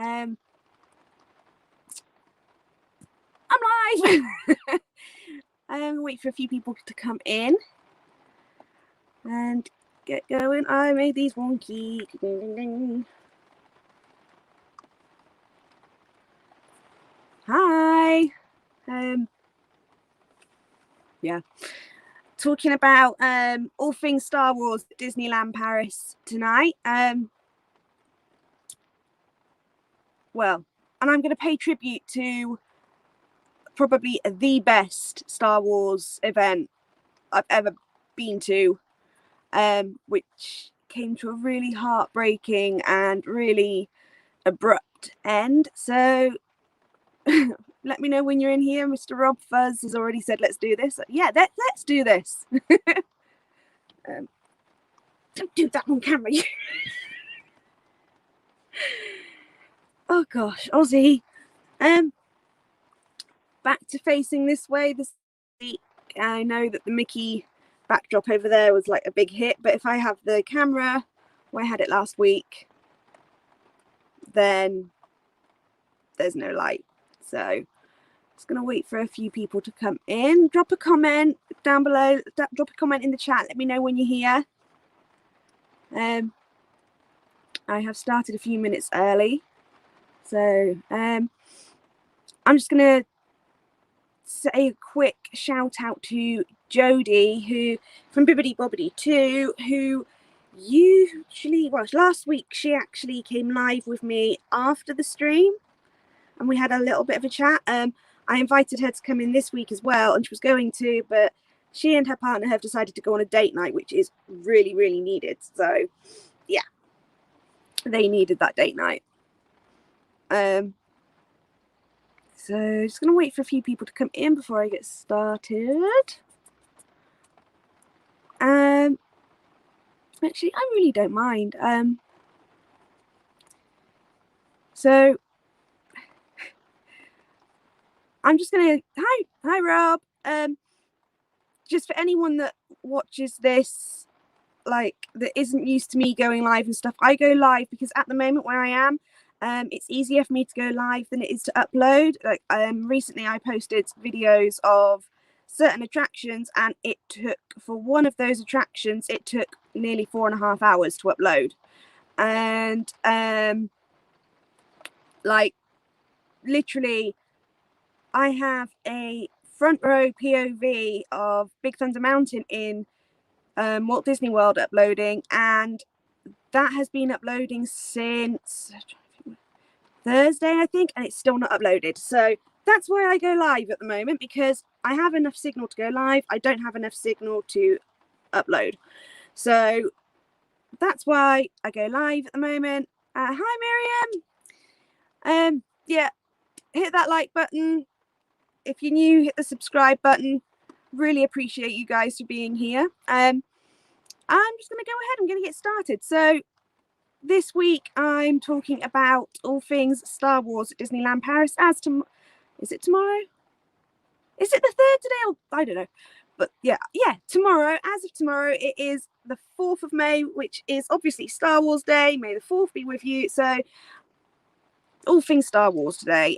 I'm live. Wait for a few people to come in and get going. I made these wonky. Ding, ding, ding. Hi. Yeah. Talking about all things Star Wars at Disneyland Paris tonight. Well, and I'm going to pay tribute to probably the best Star Wars event I've ever been to, which came to a really heartbreaking and really abrupt end. So let me know when you're in here. Mr. Rob Fuzz has already said, let's do this. Yeah, let's do this. Don't do that on camera. Oh gosh, Aussie. Back to facing this way this week. I know that the Mickey backdrop over there was like a big hit, but if I have the camera where I had it last week, then there's no light. So just gonna wait for a few people to come in. Drop a comment down below, drop a comment in the chat, let me know when you're here. I have started a few minutes early, so I'm just gonna say a quick shout out to Jodie, who from Bibbidi Bobbidi 2, who usually, well, last week she actually came live with me after the stream and we had a little bit of a chat. I invited her to come in this week as well, and she was going to, but she and her partner have decided to go on a date night, which is really, really needed. So yeah, they needed that date night. So just gonna wait for a few people to come in before I get started. Actually, I really don't mind. So I'm just gonna hi Rob. Just for anyone that watches this, like, that isn't used to me going live and stuff, I go live because at the moment where I am, it's easier for me to go live than it is to upload. Like, recently I posted videos of certain attractions, and it took, for one of those attractions, it took nearly 4.5 hours to upload. And like, literally, I have a front row POV of Big Thunder Mountain in Walt Disney World uploading, and that has been uploading since Thursday, I think, and it's still not uploaded. So that's why I go live at the moment, because I have enough signal to go live. I don't have enough signal to upload. So that's why I go live at the moment. Hi, Miriam. Yeah, hit that like button. If you're new, hit the subscribe button. Really appreciate you guys for being here. I'm just going to go ahead and going to get started. So this week I'm talking about all things Star Wars at Disneyland Paris. Is it tomorrow? Is it the 3rd today? Or, I don't know. But yeah, tomorrow. As of tomorrow, it is the 4th of May, which is obviously Star Wars Day. May the 4th be with you. So all things Star Wars today.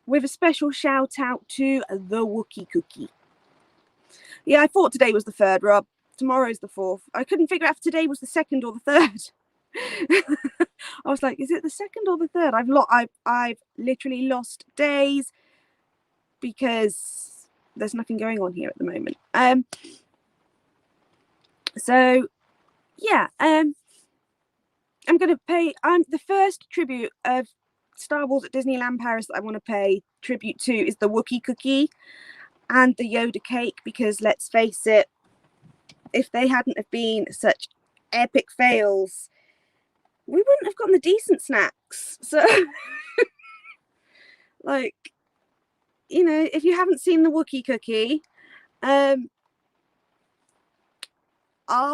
With a special shout out to the Wookiee Cookie. Yeah, I thought today was the 3rd, Rob. Tomorrow's the 4th. I couldn't figure out if today was the 2nd or the 3rd. I was like, is it the 2nd or the 3rd? I've literally lost days because there's nothing going on here at the moment. So yeah, I'm gonna pay. The first tribute of Star Wars at Disneyland Paris that I want to pay tribute to is the Wookiee Cookie and the Yoda cake, because let's face it, if they hadn't have been such epic fails, we wouldn't have gotten the decent snacks. So like, you know, if you haven't seen the Wookiee Cookie, I'll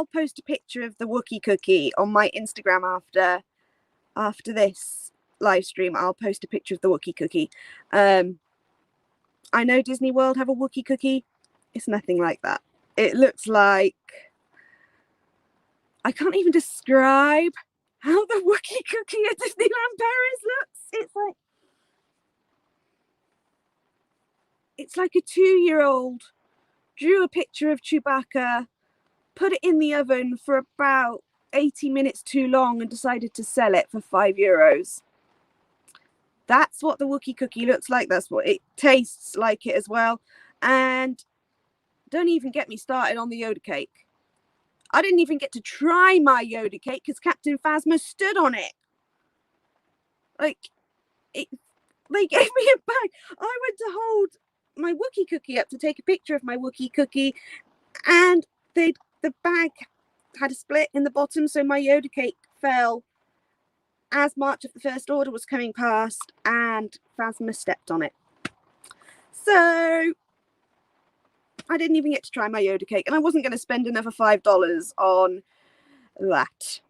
post a picture of the Wookiee Cookie on my Instagram after this live stream. I'll post a picture of the Wookiee Cookie. I know Disney World have a Wookiee Cookie. It's nothing like that. It looks like, I can't even describe how the Wookiee cookie at Disneyland Paris looks. It's like a 2-year-old drew a picture of Chewbacca, put it in the oven for about 80 minutes too long, and decided to sell it for €5. That's what the Wookiee cookie looks like. That's what it tastes like it as well. And don't even get me started on the Yoda cake. I didn't even get to try my Yoda cake because Captain Phasma stood on it. Like, they gave me a bag. I went to hold my Wookiee cookie up to take a picture of my Wookiee cookie, and the bag had a split in the bottom, so my Yoda cake fell as March of the First Order was coming past, and Phasma stepped on it. So I didn't even get to try my Yoda cake, and I wasn't going to spend another $5 on that.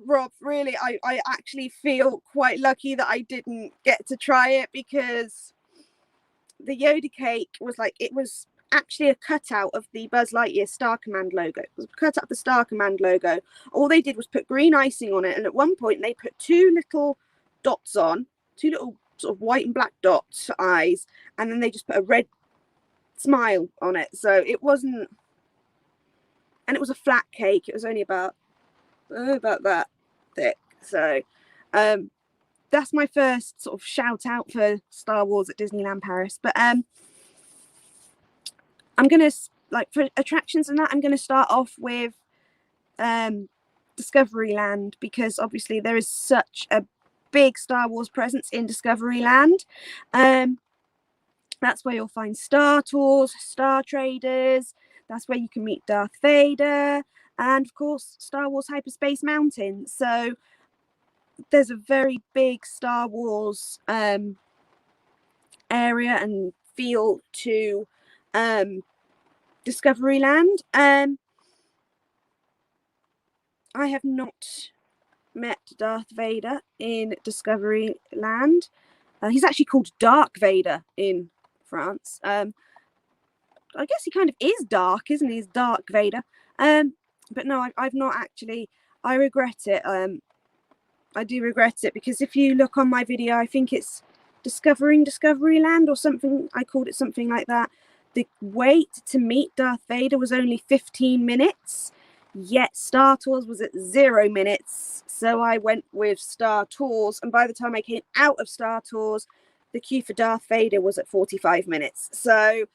Rob, really, I actually feel quite lucky that I didn't get to try it, because the Yoda cake was like, it was actually a cutout of the Buzz Lightyear Star Command logo. It was a cutout of the Star Command logo. All they did was put green icing on it, and at one point they put two little dots on, two little sort of white and black dots for eyes, and then they just put a red smile on it. So it wasn't, and it was a flat cake. It was only about that thick. So that's my first sort of shout out for Star Wars at Disneyland Paris. But I'm gonna, like, for attractions and that, I'm gonna start off with Discoveryland, because obviously there is such a big Star Wars presence in Discoveryland. That's where you'll find Star Tours, Star Traders. That's where you can meet Darth Vader, and of course Star Wars Hyperspace Mountain. So there's a very big Star Wars area and feel to Discoveryland. I have not met Darth Vader in Discoveryland. He's actually called Dark Vader in France. I guess he kind of is dark, isn't he? He's Dark Vader. But no, I've not actually. I regret it. I do regret it, because if you look on my video, I think it's Discovering Discoveryland or something. I called it something like that. The wait to meet Darth Vader was only 15 minutes, yet Star Tours was at 0 minutes. So I went with Star Tours, and by the time I came out of Star Tours, the queue for Darth Vader was at 45 minutes. So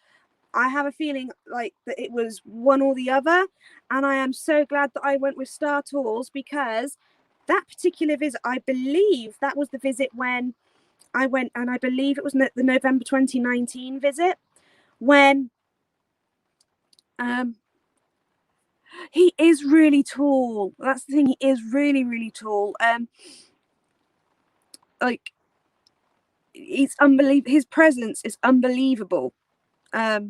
I have a feeling like that it was one or the other, and I am so glad that I went with Star Tours, because that particular visit, I believe that was the visit when I went, and I believe it was the November 2019 visit, when he is really tall. That's the thing, he is really, really tall. Like, he's unbelievable. His presence is unbelievable. But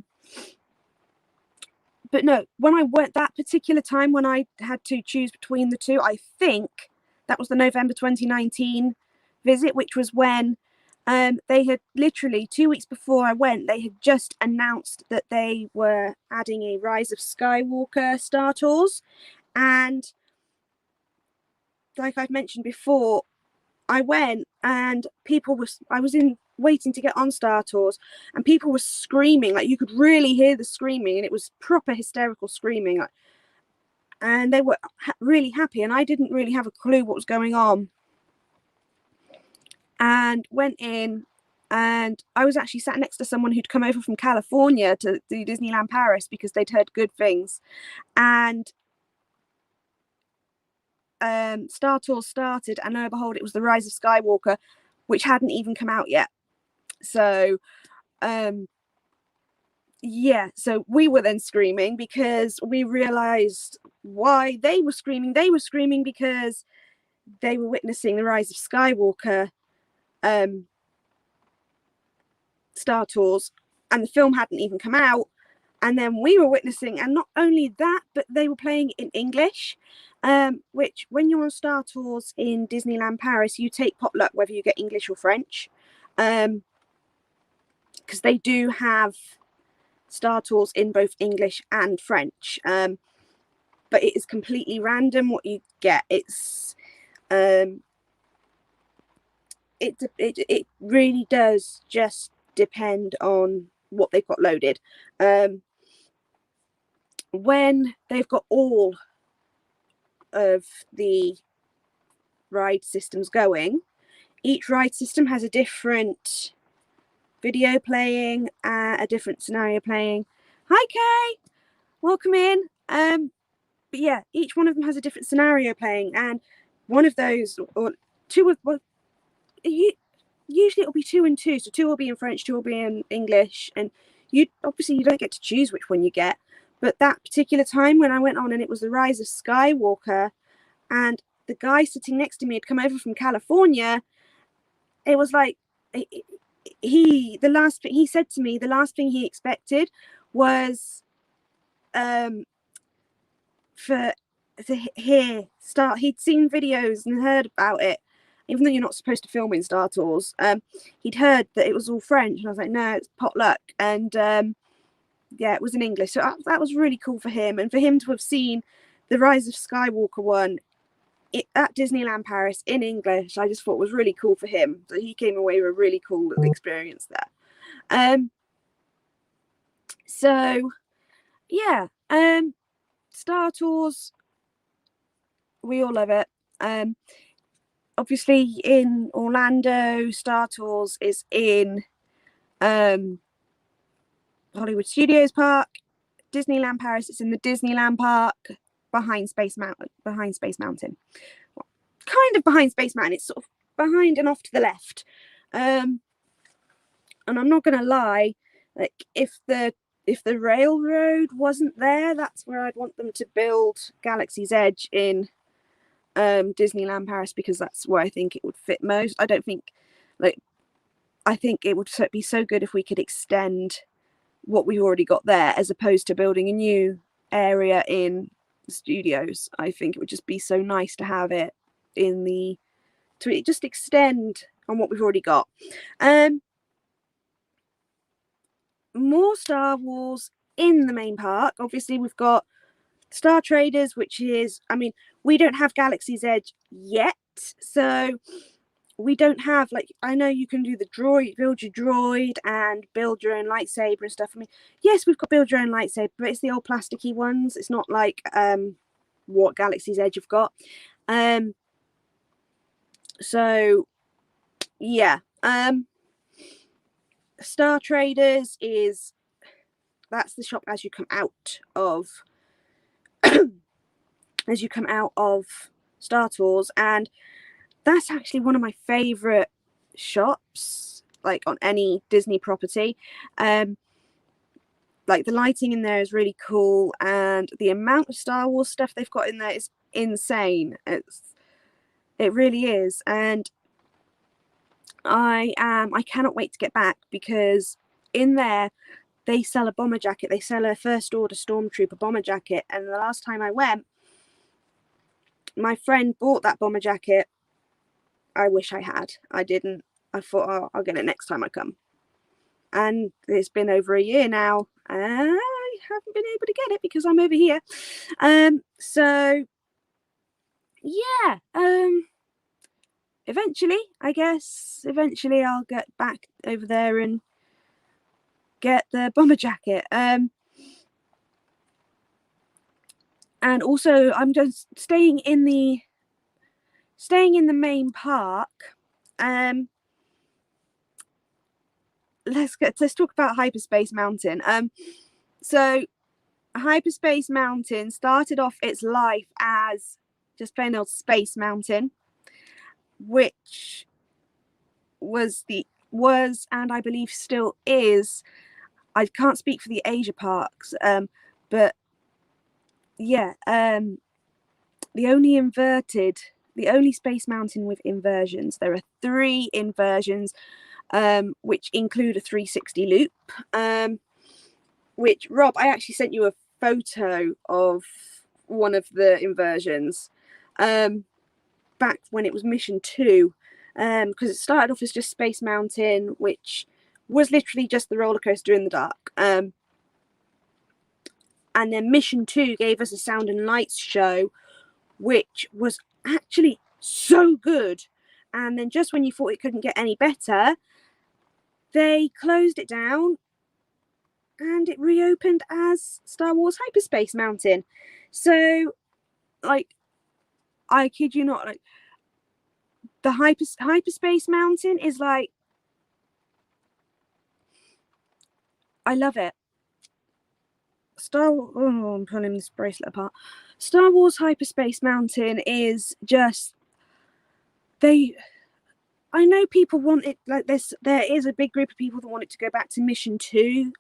no, when I went that particular time, when I had to choose between the two, I think that was the November 2019 visit, which was when they had literally 2 weeks before I went, they had just announced that they were adding a Rise of Skywalker Star Tours. And like I've mentioned before, I went and I was waiting to get on Star Tours, and people were screaming, like you could really hear the screaming, and it was proper hysterical screaming, and they were really happy, and I didn't really have a clue what was going on, and went in, and I was actually sat next to someone who'd come over from California to do Disneyland Paris because they'd heard good things. And Star Tours started, and lo and behold, it was the Rise of Skywalker, which hadn't even come out yet. So yeah, so we were then screaming because we realized why they were screaming. They were screaming because they were witnessing the Rise of Skywalker Star Tours, and the film hadn't even come out. And then we were witnessing, and not only that, but they were playing in English, which when you're on Star Tours in Disneyland Paris, you take potluck whether you get English or French, because they do have Star Tours in both English and French. but it is completely random what you get. It's it really does just depend on what they've got loaded. When they've got all of the ride systems going, each ride system has a different video playing, a different scenario playing. Hi Kay, welcome in. But yeah, each one of them has a different scenario playing, and one of those, or two of, well, usually it'll be 2 and 2, so 2 will be in French, 2 will be in English, and you obviously you don't get to choose which one you get. But that particular time when I went on and it was the Rise of Skywalker, and the guy sitting next to me had come over from California, it was like he said to me the last thing he expected was he'd seen videos and heard about it, even though you're not supposed to film in Star Tours. He'd heard that it was all French, and I was like, no, it's potluck. And yeah, it was in English, so that was really cool for him, and for him to have seen the Rise of Skywalker one at Disneyland Paris in English, I just thought was really cool for him. So he came away with a really cool little experience there. So yeah, Star Tours, we all love it. Obviously in Orlando, Star Tours is in Hollywood Studios Park. Disneyland Paris, it's in the Disneyland Park behind Space Mountain. Well, kind of behind Space Mountain. It's sort of behind and off to the left. And I'm not gonna lie, like if the railroad wasn't there, that's where I'd want them to build Galaxy's Edge in Disneyland Paris, because that's where I think it would fit most. I think it would be so good if we could extend what we've already got there, as opposed to building a new area in the studios. I think it would just be so nice to have it to just extend on what we've already got. More Star Wars in the main park. Obviously we've got Star Traders, which is, I mean, we don't have Galaxy's Edge yet, so we don't have, like, I know you can do the droid, build your droid and build your own lightsaber and stuff. I mean, yes, we've got build your own lightsaber, but it's the old plasticky ones. It's not like what Galaxy's Edge have got. So yeah, Star Traders that's the shop as you come out of Star Tours, and that's actually one of my favorite shops, like on any Disney property. Like the lighting in there is really cool, and the amount of Star Wars stuff they've got in there is insane. It really is, and I cannot wait to get back, because in there they sell a bomber jacket. They sell a First Order Stormtrooper bomber jacket, and the last time I went, my friend bought that bomber jacket. I wish I had. I didn't. I thought, oh, I'll get it next time I come. And it's been over a year now. I haven't been able to get it because I'm over here. So yeah. Eventually I'll get back over there and get the bomber jacket. And also I'm just staying in the main park. Let's talk about Hyperspace Mountain. So Hyperspace Mountain started off its life as just plain old Space Mountain, which was and I believe still is, I can't speak for the Asia parks, but yeah, the only Space Mountain with inversions. There are 3 inversions, which include a 360 loop, which, Rob, I actually sent you a photo of one of the inversions back when it was Mission 2, because it started off as just Space Mountain, which was literally just the roller coaster in the dark. And then Mission 2 gave us a sound and lights show, which was actually so good. And then just when you thought it couldn't get any better, they closed it down and it reopened as Star Wars Hyperspace Mountain. So, like, I kid you not, like, the Hyperspace Mountain is like, I love it. I'm pulling this bracelet apart. Star Wars Hyperspace Mountain is just, I know people want it like this. There is a big group of people that want it to go back to Mission 2.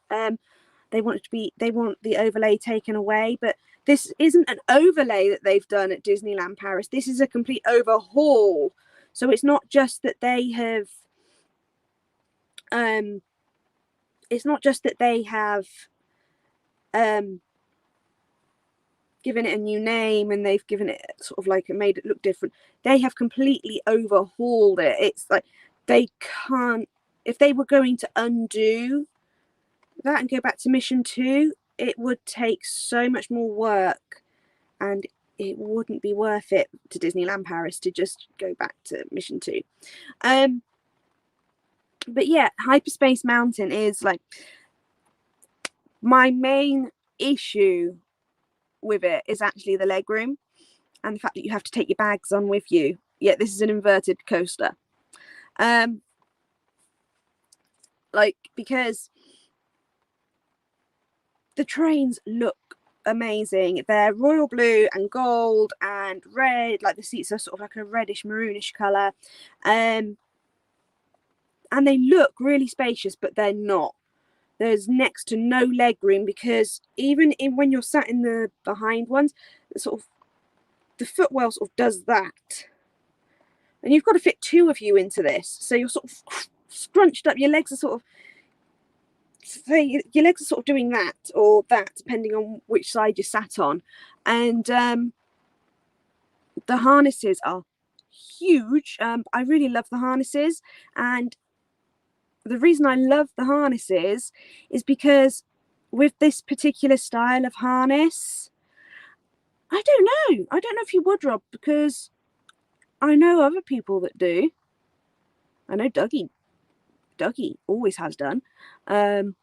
They want the overlay taken away, but this isn't an overlay that they've done at Disneyland Paris. This is a complete overhaul. So it's not just that they have given it a new name and they've given it sort of like made it look different. They have completely overhauled it. It's like they can't, if they were going to undo that and go back to Mission 2, it would take so much more work and it wouldn't be worth it to Disneyland Paris to just go back to Mission 2. But yeah, Hyperspace Mountain is like my main issue with it is actually the legroom and the fact that you have to take your bags on with you. Yeah, this is an inverted coaster. Like, because the trains look amazing. They're royal blue and gold and red, like the seats are sort of like a reddish maroonish colour. And they look really spacious, but they're not. There's next to no leg room because even when you're sat in the behind ones, sort of the footwell sort of does that, and you've got to fit two of you into this, so you're sort of scrunched up. Your legs are sort of doing that or that, depending on which side you sat on, and the harnesses are huge. I really love the harnesses, and the reason I love the harnesses is because with this particular style of harness, I don't know if you would, Rob, because I know other people that do. I know Dougie always has done, and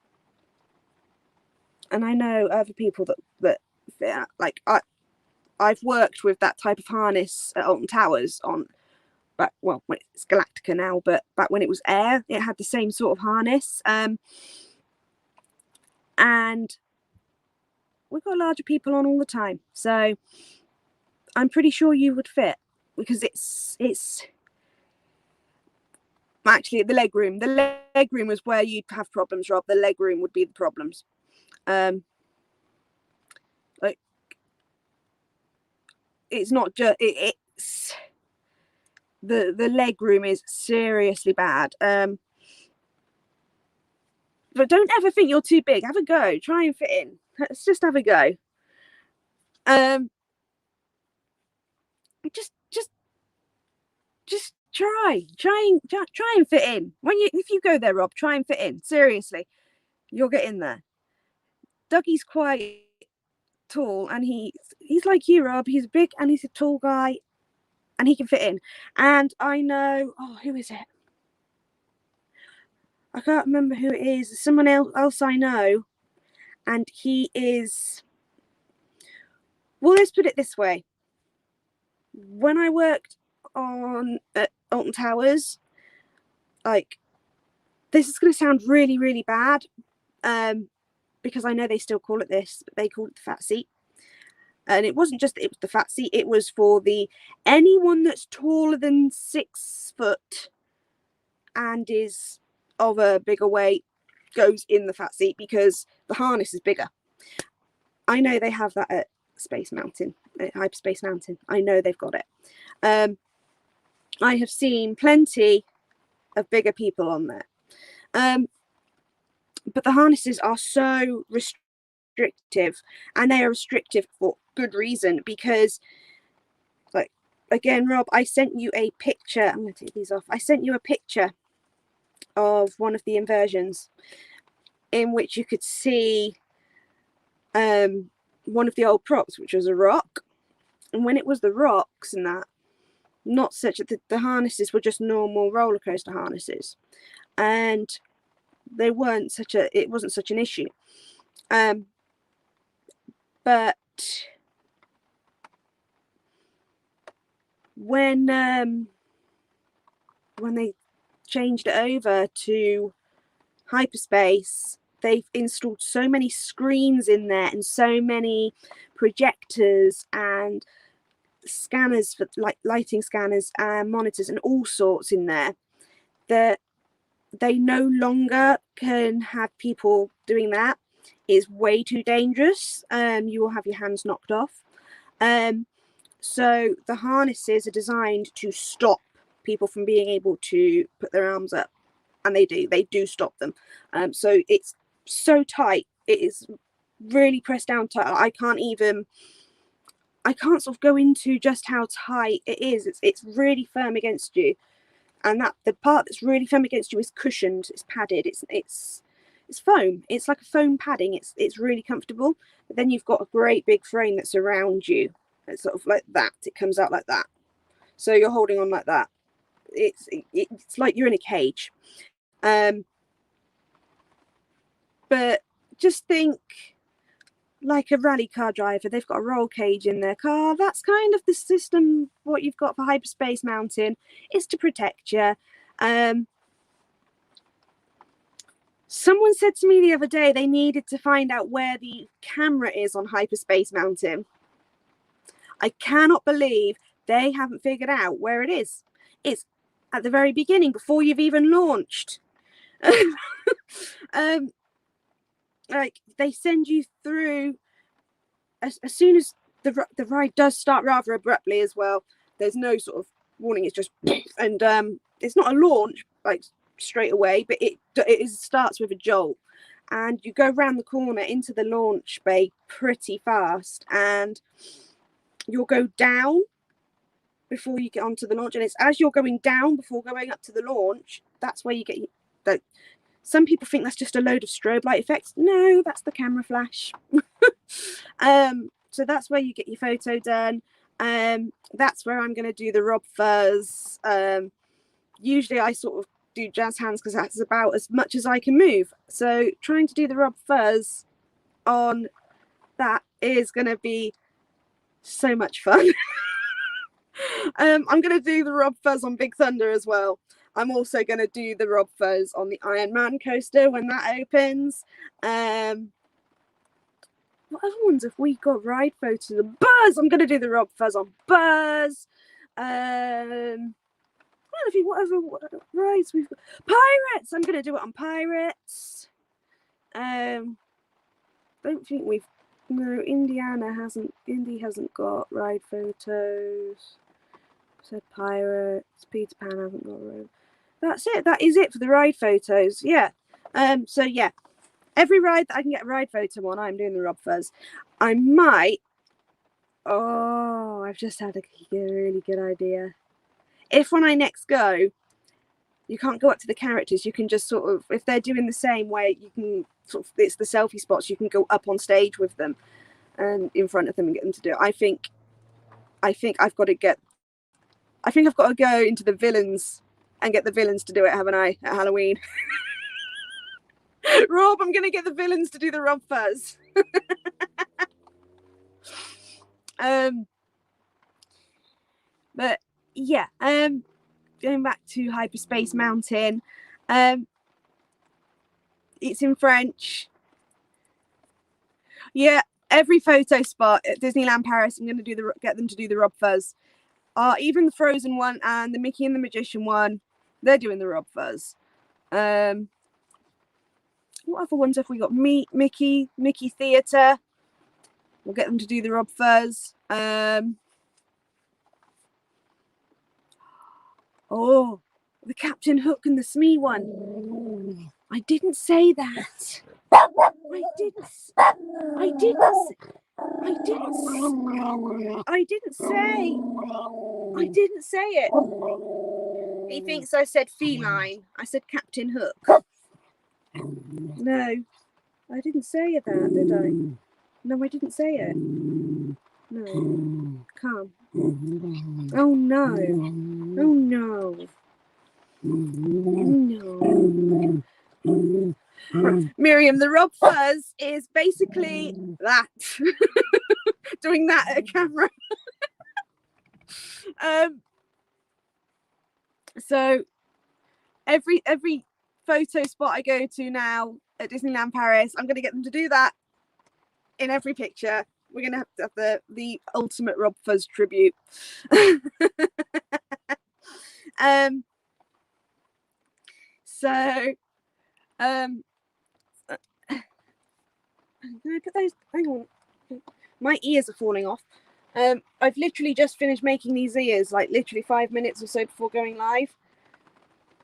I know other people that like I've worked with that type of harness at Alton Towers on. But well, it's Galactica now, but back when it was Air, it had the same sort of harness. And we've got larger people on all the time, so I'm pretty sure you would fit, because it's actually the leg room. The leg room is where you'd have problems, Rob. The leg room would be the problems. Like, it's not just it's the leg room is seriously bad. But don't ever think you're too big. Have a go. Try and fit in. Let's just have a go. Just try and fit in. If you go there, Rob, try and fit in. Seriously, you'll get in there. Dougie's quite tall, and he's like you, Rob. He's big and he's a tall guy, and he can fit in. And I know, who is it? I can't remember who it is. Someone else I know, and he is. Well, let's put it this way. When I worked at Alton Towers, like, this is going to sound really, really bad, because I know they still call it this, but they call it the fat seat. And it wasn't just that it was the fat seat, it was for anyone that's taller than 6 foot and is of a bigger weight goes in the fat seat because the harness is bigger. I know they have that at Space Mountain, at Hyperspace Mountain. I know they've got it. I have seen plenty of bigger people on there. But the harnesses are so restrictive, and they are restrictive for good reason, because, like, again, Rob, I sent you a picture. I'm going to take these off. I sent you a picture of one of the inversions in which you could see one of the old props, which was a rock. And when it was the rocks and that, not such the harnesses were just normal roller coaster harnesses, and they weren't it wasn't such an issue. But when they changed it over to hyperspace, they've installed so many screens in there and so many projectors and scanners for like lighting scanners and monitors and all sorts in there that they no longer can have people doing that. It's way too dangerous. You will have your hands knocked off. So the harnesses are designed to stop people from being able to put their arms up, and they do stop them. So it's so tight. It is really pressed down tight. I can't sort of go into just how tight it is. It's really firm against you, and that the part that's really firm against you is cushioned. It's padded. It's foam. It's like a foam padding. It's really comfortable. But then you've got a great big frame that's around you. It's sort of like that. It comes out like that. So you're holding on like that. It's like you're in a cage. But just think like a rally car driver. They've got a roll cage in their car. That's kind of the system. What you've got for Hyperspace Mountain is to protect you. Someone said to me the other day they needed to find out where the camera is on Hyperspace Mountain. I cannot believe they haven't figured out where it is. It's at the very beginning, before you've even launched. Like they send you through as soon as the ride does start, rather abruptly as well. There's no sort of warning. It's just and it's not a launch like straight away, but it starts with a jolt, and you go around the corner into the launch bay pretty fast, and you'll go down before you get onto the launch. And it's as you're going down before going up to the launch, that's where you get the. Some people think that's just a load of strobe light effects. No, that's the camera flash. So that's where you get your photo done. That's where I'm going to do the Rob Fuzz. Usually I sort of do jazz hands because that's about as much as I can move. So trying to do the Rob Fuzz on that is going to be so much fun. I'm going to do the Rob Fuzz on Big Thunder as well. I'm also going to do the Rob Fuzz on the Iron Man coaster when that opens. What other ones have we got? Ride photos of Buzz. I'm going to do the Rob Fuzz on Buzz. What other rides we've got? Pirates. I'm going to do it on Pirates. Don't think we've. No, Indy hasn't got ride photos. Said Pirates. Peter Pan hasn't got ride. That's it. That is it for the ride photos. Yeah. So yeah, every ride that I can get a ride photo on, I'm doing the Rob Fuzz. I might. Oh, I've just had a really good idea. If when I next go, you can't go up to the characters, you can just sort of, if they're doing the same way, you can sort of, it's the selfie spots, you can go up on stage with them and in front of them and get them to do it. I think I've got to go into the villains and get the villains to do it, haven't I, at Halloween? Rob, I'm going to get the villains to do the Rob Fuzz. But yeah, going back to Hyperspace Mountain, it's in French. Yeah, every photo spot at Disneyland Paris, I'm going to get them to do the Rob Fuzz. Even the Frozen one and the Mickey and the Magician one, they're doing the Rob Fuzz. What other ones have we got? Mickey Theatre. We'll get them to do the Rob Fuzz. Oh, the Captain Hook and the Smee one. I didn't say that. I didn't say it. He thinks I said feline. I said Captain Hook. No, I didn't say that, did I? No, I didn't say it. No. Come. Oh no. Oh no. No. Miriam, the Rob Fuzz is basically that. Doing that at a camera. So every photo spot I go to now at Disneyland Paris, I'm going to get them to do that in every picture. We're going to have the ultimate Rob Fuzz tribute. So can I put those? Hang on, my ears are falling off. I've literally just finished making these ears, like literally 5 minutes or so before going live,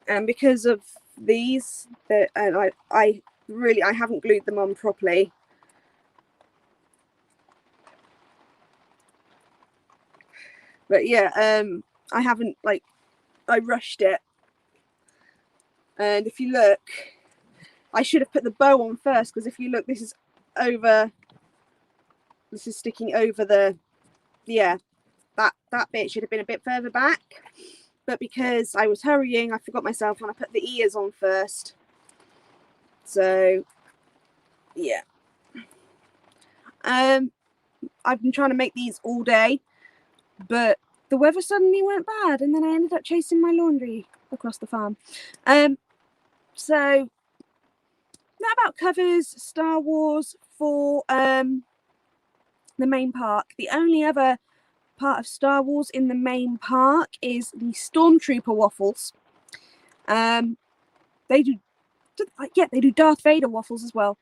and because of these, I haven't glued them on properly. But yeah, I haven't, like, I rushed it. And if you look, I should have put the bow on first, because if you look, this is sticking over the, yeah, that bit should have been a bit further back. But because I was hurrying, I forgot myself and I put the ears on first. So, yeah. I've been trying to make these all day, but the weather suddenly went bad, and then I ended up chasing my laundry across the farm. So that about covers Star Wars for the main park. The only other part of Star Wars in the main park is the Stormtrooper waffles. They do Darth Vader waffles as well.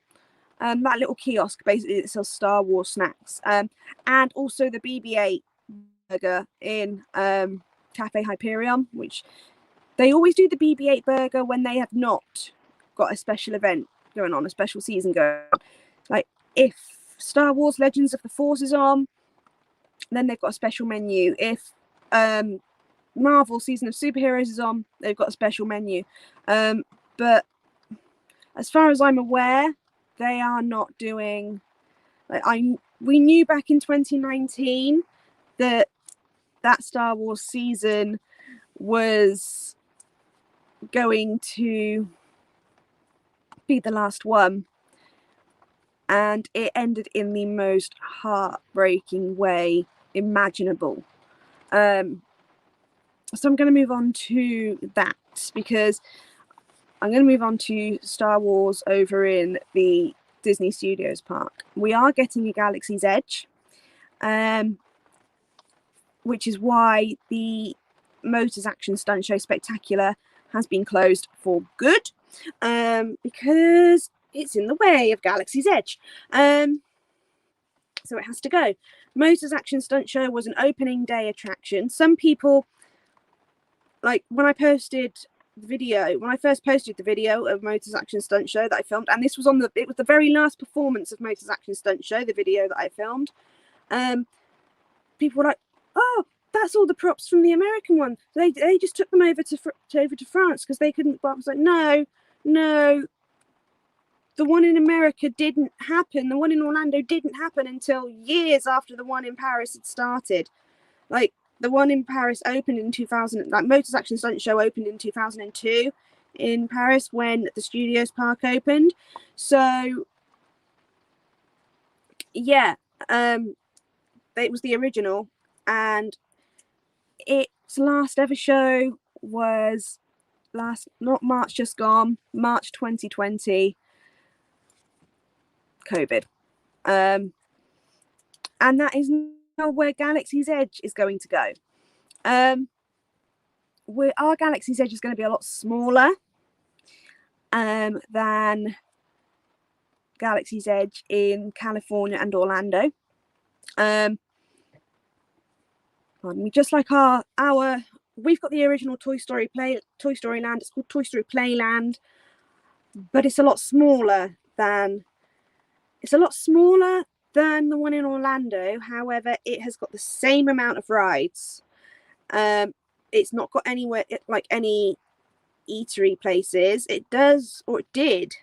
That little kiosk basically that sells Star Wars snacks, and also the BB-8 burger in Cafe Hyperion, which they always do the BB-8 burger when they have not got a special event going on, a special season going on. Like if Star Wars Legends of the Force is on, then they've got a special menu. If Marvel Season of Superheroes is on, they've got a special menu. But as far as I'm aware, they are not doing, like, we knew back in 2019 that Star Wars season was going to be the last one, and it ended in the most heartbreaking way imaginable. So I'm going to move on to that, because I'm going to move on to Star Wars over in the Disney Studios park. We are getting a Galaxy's Edge, which is why the Motors Action Stunt Show Spectacular has been closed for good, because it's in the way of Galaxy's Edge. So it has to go. Motors Action Stunt Show was an opening day attraction. Some people, like when I posted the video, when I first posted the video of Motors Action Stunt Show that I filmed, and this was it was the very last performance of Motors Action Stunt Show, the video that I filmed, people were like, oh, that's all the props from the American one. They just took them over to France because they couldn't. But I was like, no, the one in America didn't happen. The one in Orlando didn't happen until years after the one in Paris had started. Like, the one in Paris opened in 2000. Like, Motors Action Stunt Show opened in 2002 in Paris when the Studios Park opened. So, yeah, it was the original, and its last ever show was not March just gone, March 2020, COVID. And that is now where Galaxy's Edge is going to go. Our Galaxy's Edge is going to be a lot smaller than Galaxy's Edge in California and Orlando. Just like our we've got the original Toy Story Land. It's called Toy Story Playland, but it's a lot smaller than the one in Orlando. However, it has got the same amount of rides. It's not got anywhere like any eatery places. It does, or it did,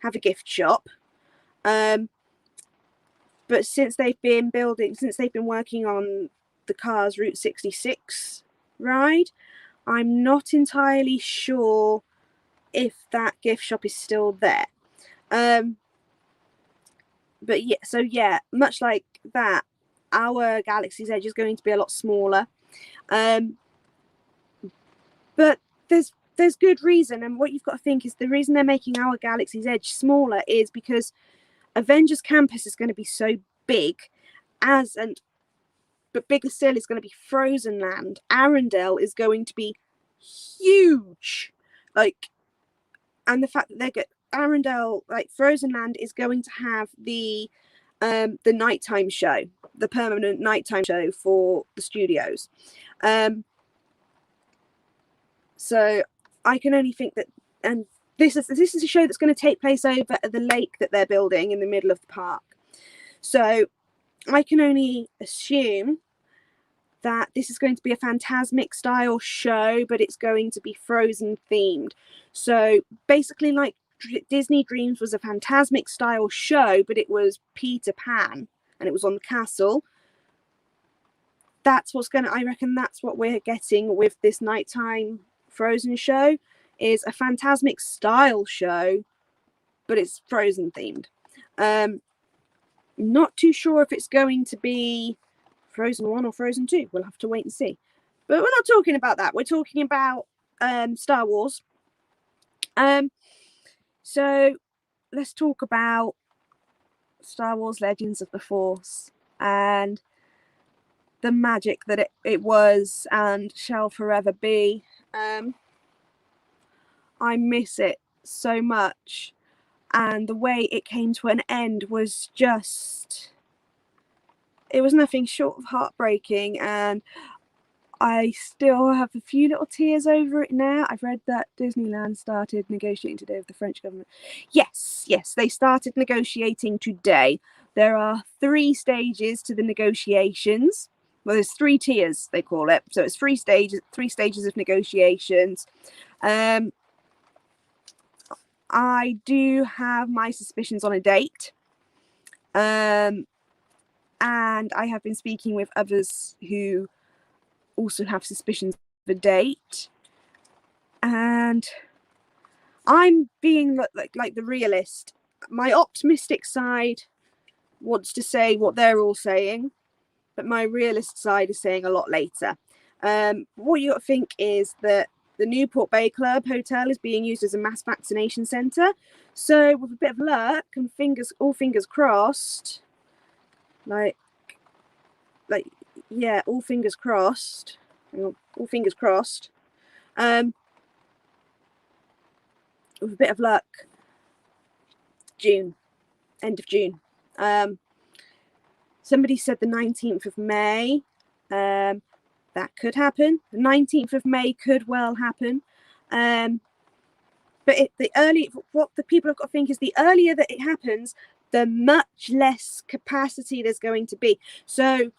have a gift shop, but but since they've been working on the Cars Route 66 ride, I'm not entirely sure if that gift shop is still there. But yeah, much like that, our Galaxy's Edge is going to be a lot smaller. But there's good reason, and what you've got to think is the reason they're making our Galaxy's Edge smaller is because Avengers Campus is going to be so big, but bigger still is going to be Frozen Land. Arendelle is going to be huge, and the fact that they get Arendelle, Frozen Land, is going to have the nighttime show, the permanent nighttime show for the studios. So I can only think that, and this is a show that's going to take place over at the lake that they're building in the middle of the park. So I can only assume that this is going to be a Fantasmic style show, but it's going to be Frozen themed. So basically, like Disney Dreams was a Fantasmic style show, but it was Peter Pan and it was on the castle. I reckon that's what we're getting with this nighttime Frozen show, is a Fantasmic style show, but it's Frozen themed. Not too sure if it's going to be Frozen 1 or Frozen 2. We'll have to wait and see. But we're not talking about that. We're talking about Star Wars. So let's talk about Star Wars Legends of the Force and the magic that it was and shall forever be. I miss it so much, and the way it came to an end was it was nothing short of heartbreaking, and I still have a few little tears over it now. I've read that Disneyland started negotiating today with the French government. Yes, they started negotiating today. There are 3 stages to the negotiations. Well, there's 3 tiers, they call it. So it's 3 stages of negotiations. I do have my suspicions on a date. And I have been speaking with others who also have suspicions of a date. And I'm being like the realist. My optimistic side wants to say what they're all saying, but my realist side is saying a lot later. What you got to think is that the Newport Bay Club Hotel is being used as a mass vaccination centre. So with a bit of luck and all fingers crossed, all fingers crossed. All fingers crossed. With a bit of luck, end of June. Somebody said the 19th of May. That could happen. The 19th of May could well happen. But what the people have got to think is the earlier that it happens, the much less capacity there's going to be. So,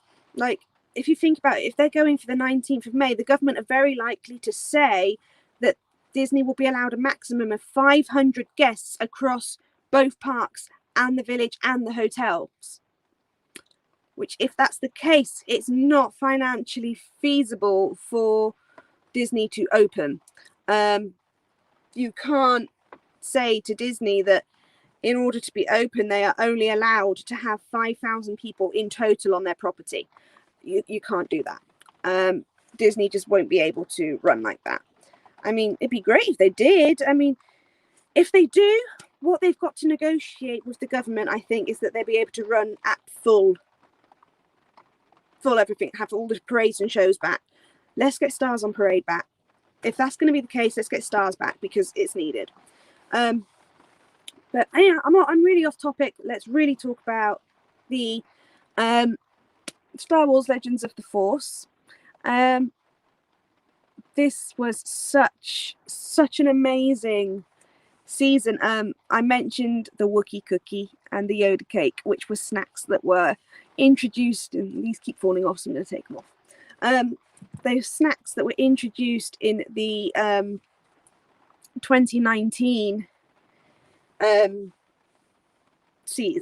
if you think about it, if they're going for the 19th of May, the government are very likely to say that Disney will be allowed a maximum of 500 guests across both parks and the village and the hotels. Which, if that's the case, it's not financially feasible for Disney to open. You can't say to Disney that in order to be open, they are only allowed to have 5,000 people in total on their property. You can't do that. Disney just won't be able to run like that. I mean, it'd be great if they did. I mean, if they do, what they've got to negotiate with the government, I think, is that they'll be able to run at full everything, have all the parades and shows back. Let's get Stars on Parade back. If that's going to be the case, let's get Stars back because it's needed. But yeah, I'm really off topic. Let's really talk about the Star Wars Legends of the Force. This was such an amazing season. I mentioned the Wookiee cookie and the Yoda cake, which were snacks that were introduced, and these keep falling off, so I'm going to take them off. Those snacks that were introduced in the 2019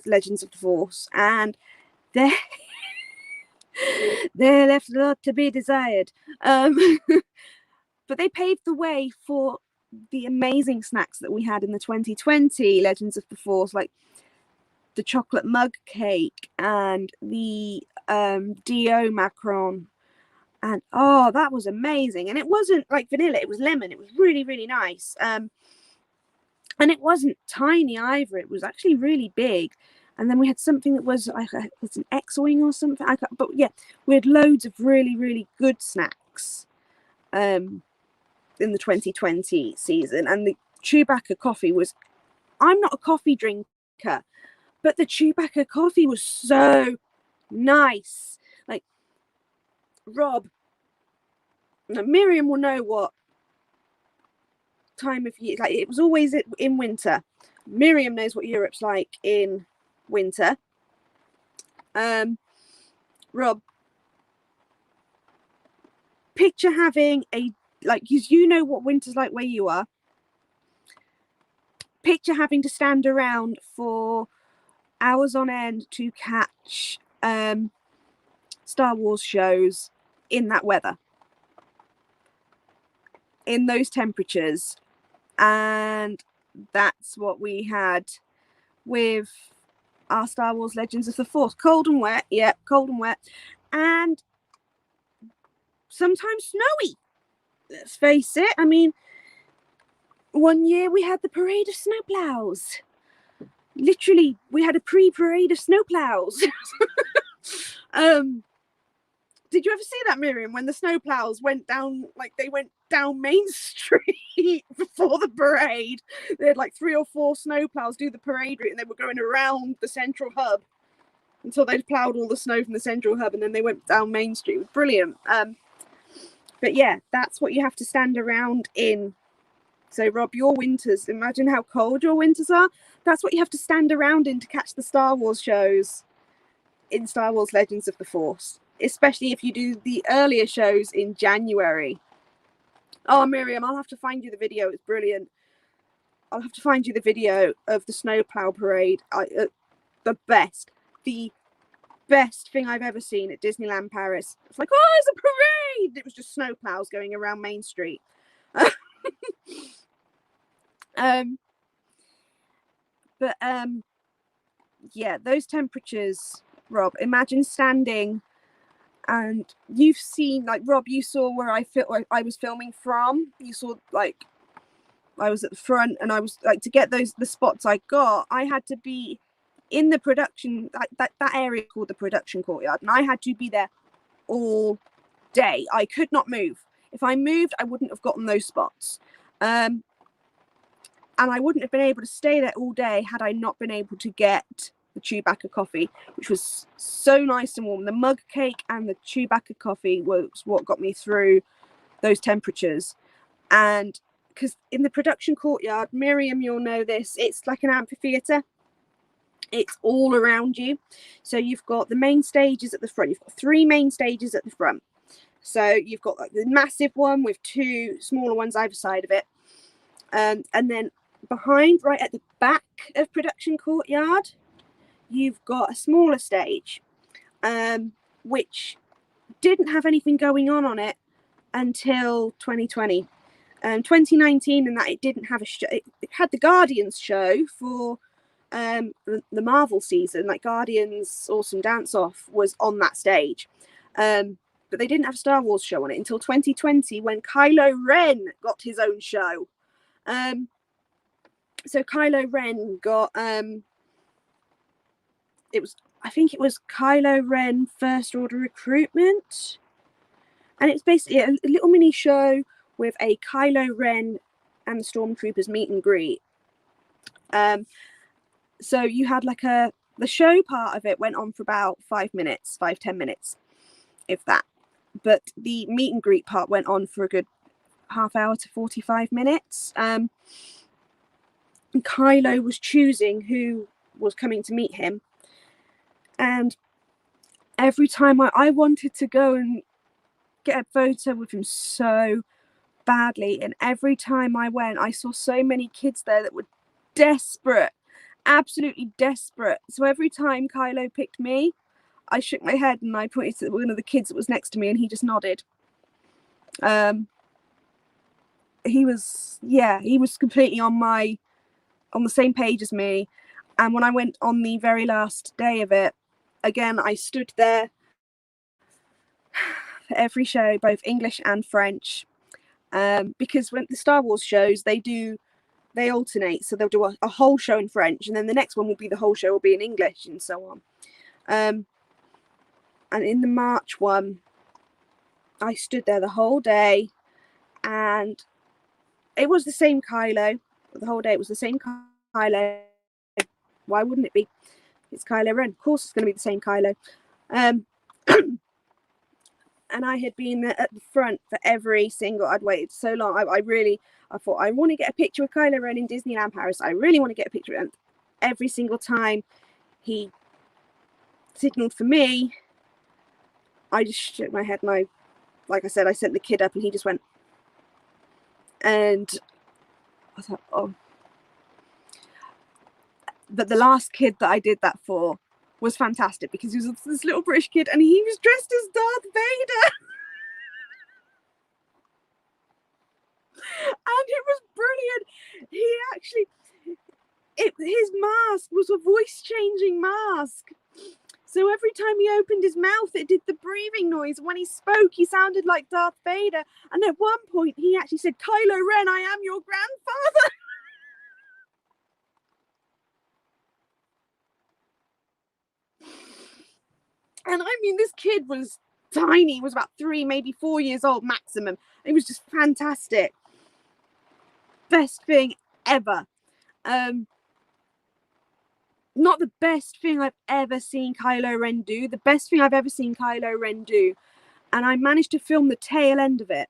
Legends of the Force, and There, there left a lot to be desired. But they paved the way for the amazing snacks that we had in the 2020 Legends of the Force, like the chocolate mug cake and the Do macaron. And oh, that was amazing. And it wasn't like vanilla, it was lemon. It was really, really nice. And it wasn't tiny either. It was actually really big. And then we had something that was like was an X-wing or something. But yeah, we had loads of really, really good snacks in the 2020 season. And the Chewbacca coffee was, I'm not a coffee drinker, but the Chewbacca coffee was so nice. Like, Rob, Miriam will know what time of year, like it was always in winter. Miriam knows what Europe's like in winter. Rob, picture having a, like, you know what winter's like where you are. Picture having to stand around for hours on end to catch Star Wars shows in that weather, in those temperatures. And that's what we had with our Star Wars Legends of the Force. Cold and wet, yeah, cold and wet, and sometimes snowy. Let's face it. I mean, one year we had the parade of snowplows. Literally, we had a pre-parade of snowplows. Did you ever see that, Miriam, when the snowplows went down, like they went down Main Street before the parade? They had like 3 or 4 snowplows do the parade route, and they were going around the central hub until they'd ploughed all the snow from the central hub, and then they went down Main Street. It was brilliant. But yeah, that's what you have to stand around in. So Rob, your winters, imagine how cold your winters are. That's what you have to stand around in to catch the Star Wars shows in Star Wars Legends of the Force, especially if you do the earlier shows in January. Oh, Miriam, I'll have to find you the video. It's brilliant. I'll have to find you the video of the snowplow parade. The best thing I've ever seen at Disneyland Paris. It's like, oh, it's a parade. It was just snowplows going around Main Street. Yeah, those temperatures, Rob, imagine standing, and you've seen, like, Rob, you saw where I was filming from. You saw, like, I was at the front, and I was like, to get the spots I got, I had to be in the production, that area called the production courtyard, and I had to be there all day. I could not move. If I moved, I wouldn't have gotten those spots. And I wouldn't have been able to stay there all day had I not been able to get the Chewbacca coffee, which was so nice and warm. The mug cake and the Chewbacca coffee was what got me through those temperatures. And because in the production courtyard, Miriam, you'll know this, it's like an amphitheatre. It's all around you. So you've got the main stages at the front. You've got 3 main stages at the front. So you've got like the massive one with 2 smaller ones either side of it. And then behind, right at the back of production courtyard, you've got a smaller stage, which didn't have anything going on it until 2020. 2019, and that it didn't have a show. It had the Guardians show for the Marvel season, like Guardians Awesome Dance Off was on that stage. But they didn't have a Star Wars show on it until 2020 when Kylo Ren got his own show. So Kylo Ren got I think it was Kylo Ren First Order Recruitment, and it's basically a little mini show with a Kylo Ren and the Stormtroopers meet and greet. So you had like the show part of it went on for about 5-10 minutes, if that. But the meet and greet part went on for a good half hour to 45 minutes. And Kylo was choosing who was coming to meet him. And every time I wanted to go and get a photo with him so badly. And every time I went, I saw so many kids there that were desperate, absolutely desperate. So every time Kylo picked me, I shook my head and I pointed to one of the kids that was next to me, and he just nodded. He was completely on the same page as me. And when I went on the very last day of it, again, I stood there for every show, both English and French, because when the Star Wars shows, they alternate. So they'll do a whole show in French, and then the next one will be the whole show will be in English, and so on. And in the March one, I stood there the whole day, and it was the same Kylo. The whole day it was the same Kylo. Why wouldn't it be? It's Kylo Ren. Of course it's going to be the same Kylo. And I had been at the front for every single, I'd waited so long. I thought, I want to get a picture with Kylo Ren in Disneyland Paris. I really want to get a picture. And every single time he signaled for me, I just shook my head, and like I said, I sent the kid up, and he just went. And I thought, oh. But the last kid that I did that for was fantastic, because he was this little British kid, and he was dressed as Darth Vader. And it was brilliant. He actually, his mask was a voice-changing mask. So every time he opened his mouth, it did the breathing noise. When he spoke, he sounded like Darth Vader. And at one point, he actually said, "Kylo Ren, I am your grandfather." And I mean, this kid was tiny. He was about 3, maybe 4 years old maximum. It was just fantastic. Best thing ever. Not the best thing I've ever seen Kylo Ren do. The best thing I've ever seen Kylo Ren do. And I managed to film the tail end of it.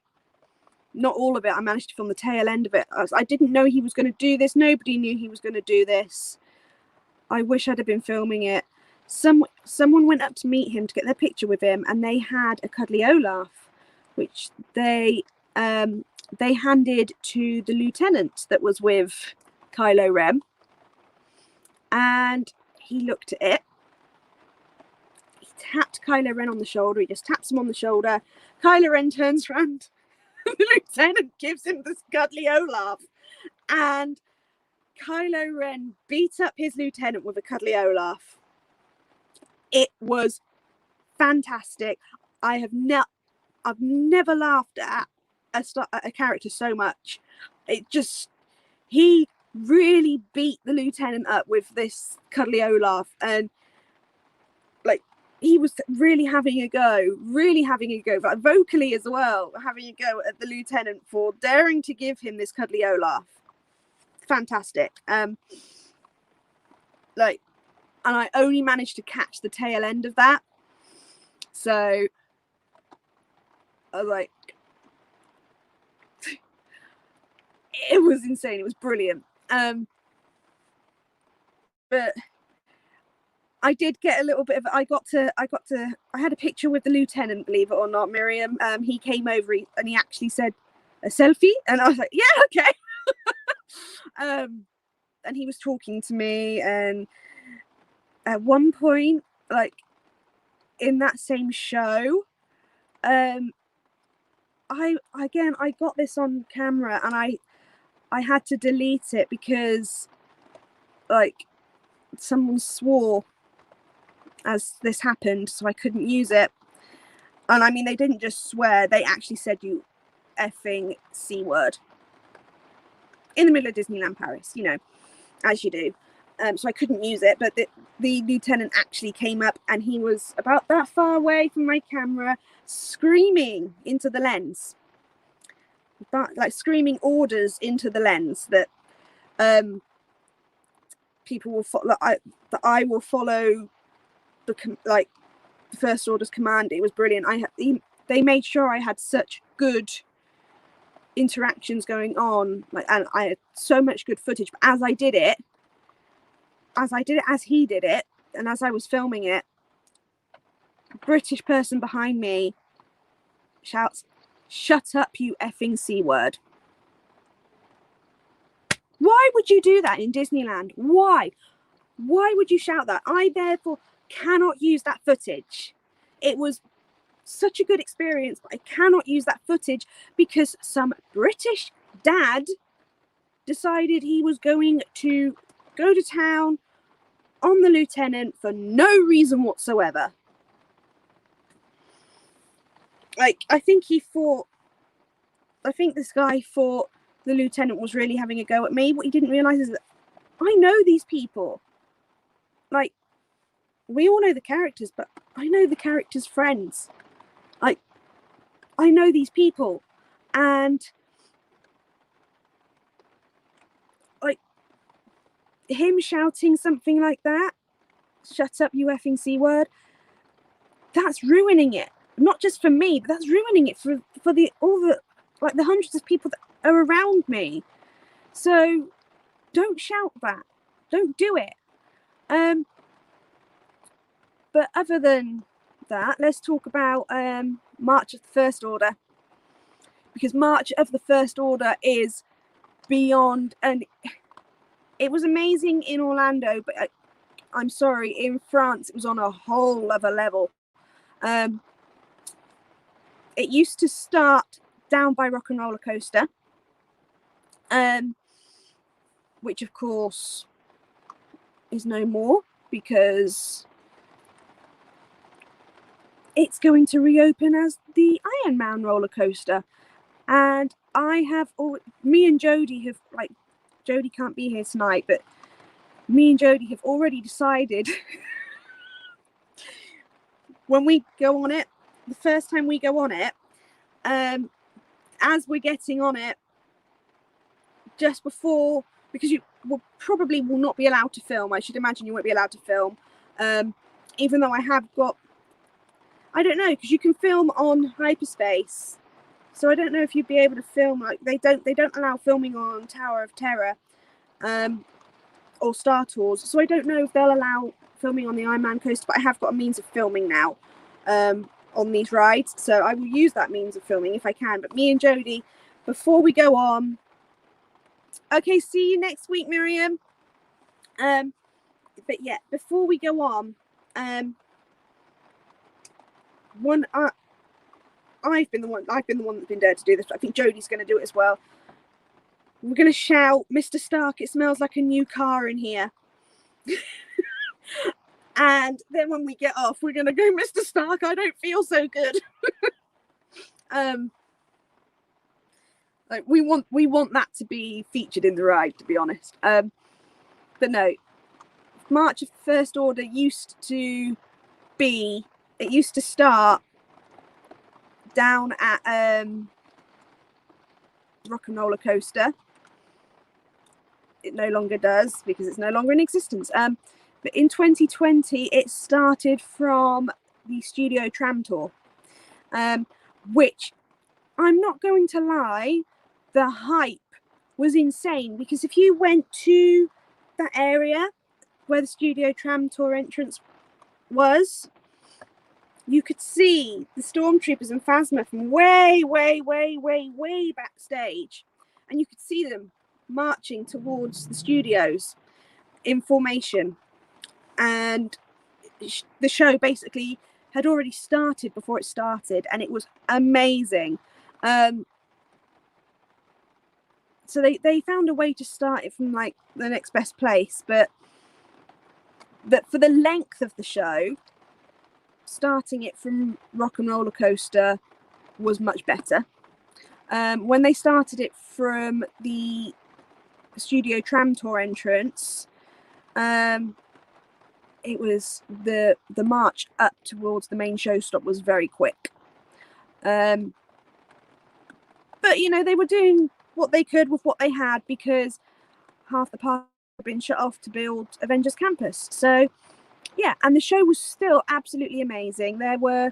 Not all of it. I managed to film the tail end of it. I didn't know he was going to do this. Nobody knew he was going to do this. I wish I'd have been filming it. Someone went up to meet him to get their picture with him, and they had a cuddly Olaf, which they handed to the lieutenant that was with Kylo Ren. And he looked at it. He tapped Kylo Ren on the shoulder. He just taps him on the shoulder. Kylo Ren turns around. The lieutenant gives him this cuddly Olaf. And Kylo Ren beat up his lieutenant with a cuddly Olaf. It was fantastic. I've never laughed at a character so much. He really beat the lieutenant up with this cuddly Olaf, and like he was really having a go, but vocally as well, having a go at the lieutenant for daring to give him this cuddly Olaf. Fantastic. And I only managed to catch the tail end of that, so I was like, it was insane. It was brilliant. But I did get a little bit of, I had a picture with the lieutenant, believe it or not, Miriam. He came over and he actually said, "A selfie?" And I was like, yeah, okay. And he was talking to me, and at one point, like in that same show, I got this on camera, and I had to delete it because like someone swore as this happened, so I couldn't use it. And I mean, they didn't just swear, they actually said "you effing C word" in the middle of Disneyland Paris, you know, as you do. So I couldn't use it, but the lieutenant actually came up, and he was about that far away from my camera, screaming into the lens, but like screaming orders into the lens that people will follow, that I will follow the First Order's command. It was brilliant. They made sure I had such good interactions going on, and I had so much good footage. But as I did it, as he did it, and as I was filming it, a British person behind me shouts, "Shut up, you effing C word." Why would you do that in Disneyland? Why would you shout that? I therefore cannot use that footage. It was such a good experience, but I cannot use that footage because some British dad decided he was going to go to town on the lieutenant for no reason whatsoever. Like, I think this guy thought the lieutenant was really having a go at me. What he didn't realise is that I know these people. Like, we all know the characters, but I know the characters' friends. Like, I know these people. And, like, him shouting something like that, shut up, you effing C word, that's ruining it. Not just for me, but that's ruining it for all the hundreds of people that are around me. So don't shout that. Don't do it. But other than that, let's talk about March of the First Order. Because March of the First Order is beyond, and it was amazing in Orlando, but I'm sorry, in France it was on a whole other level. It used to start down by Rock and Roller Coaster, which of course is no more because it's going to reopen as the Iron Man roller coaster. And me and Jodie have, like, Jodie can't be here tonight, but me and Jodie have already decided when we go on it, the first time we go on it, as we're getting on it, just before, because you will not be allowed to film. I should imagine you won't be allowed to film, even though I have got, I don't know, because you can film on hyperspace, so I don't know if you'd be able to film, like, they don't allow filming on Tower of Terror, or Star Tours, so I don't know if they'll allow filming on the Iron Man coaster, but I have got a means of filming now on these rides, so I will use that means of filming if I can. But me and Jodie, before we go on, okay, see you next week, Miriam. But yeah, before we go on, I've been the one that's been dared to do this, but I think Jodie's going to do it as well. We're going to shout, Mr. Stark, it smells like a new car in here. And then when we get off, we're going to go, Mr. Stark, I don't feel so good. Like, we want that to be featured in the ride, to be honest. But no, March of the First Order used to start down at Rock and Roller Coaster. It no longer does because it's no longer in existence. But in 2020, it started from the Studio Tram Tour, which, I'm not going to lie, the hype was insane, because if you went to that area where the Studio Tram Tour entrance was, you could see the Stormtroopers and Phasma from way, way, way, way, way backstage, and you could see them marching towards the studios in formation. And the show basically had already started before it started, and it was amazing. So they found a way to start it from, like, the next best place, but for the length of the show, starting it from Rock and Roller Coaster was much better. When they started it from the Studio Tram Tour entrance, it was the march up towards the main show stop was very quick. But, you know, they were doing what they could with what they had, because half the park had been shut off to build Avengers Campus. So, yeah, and the show was still absolutely amazing. There were,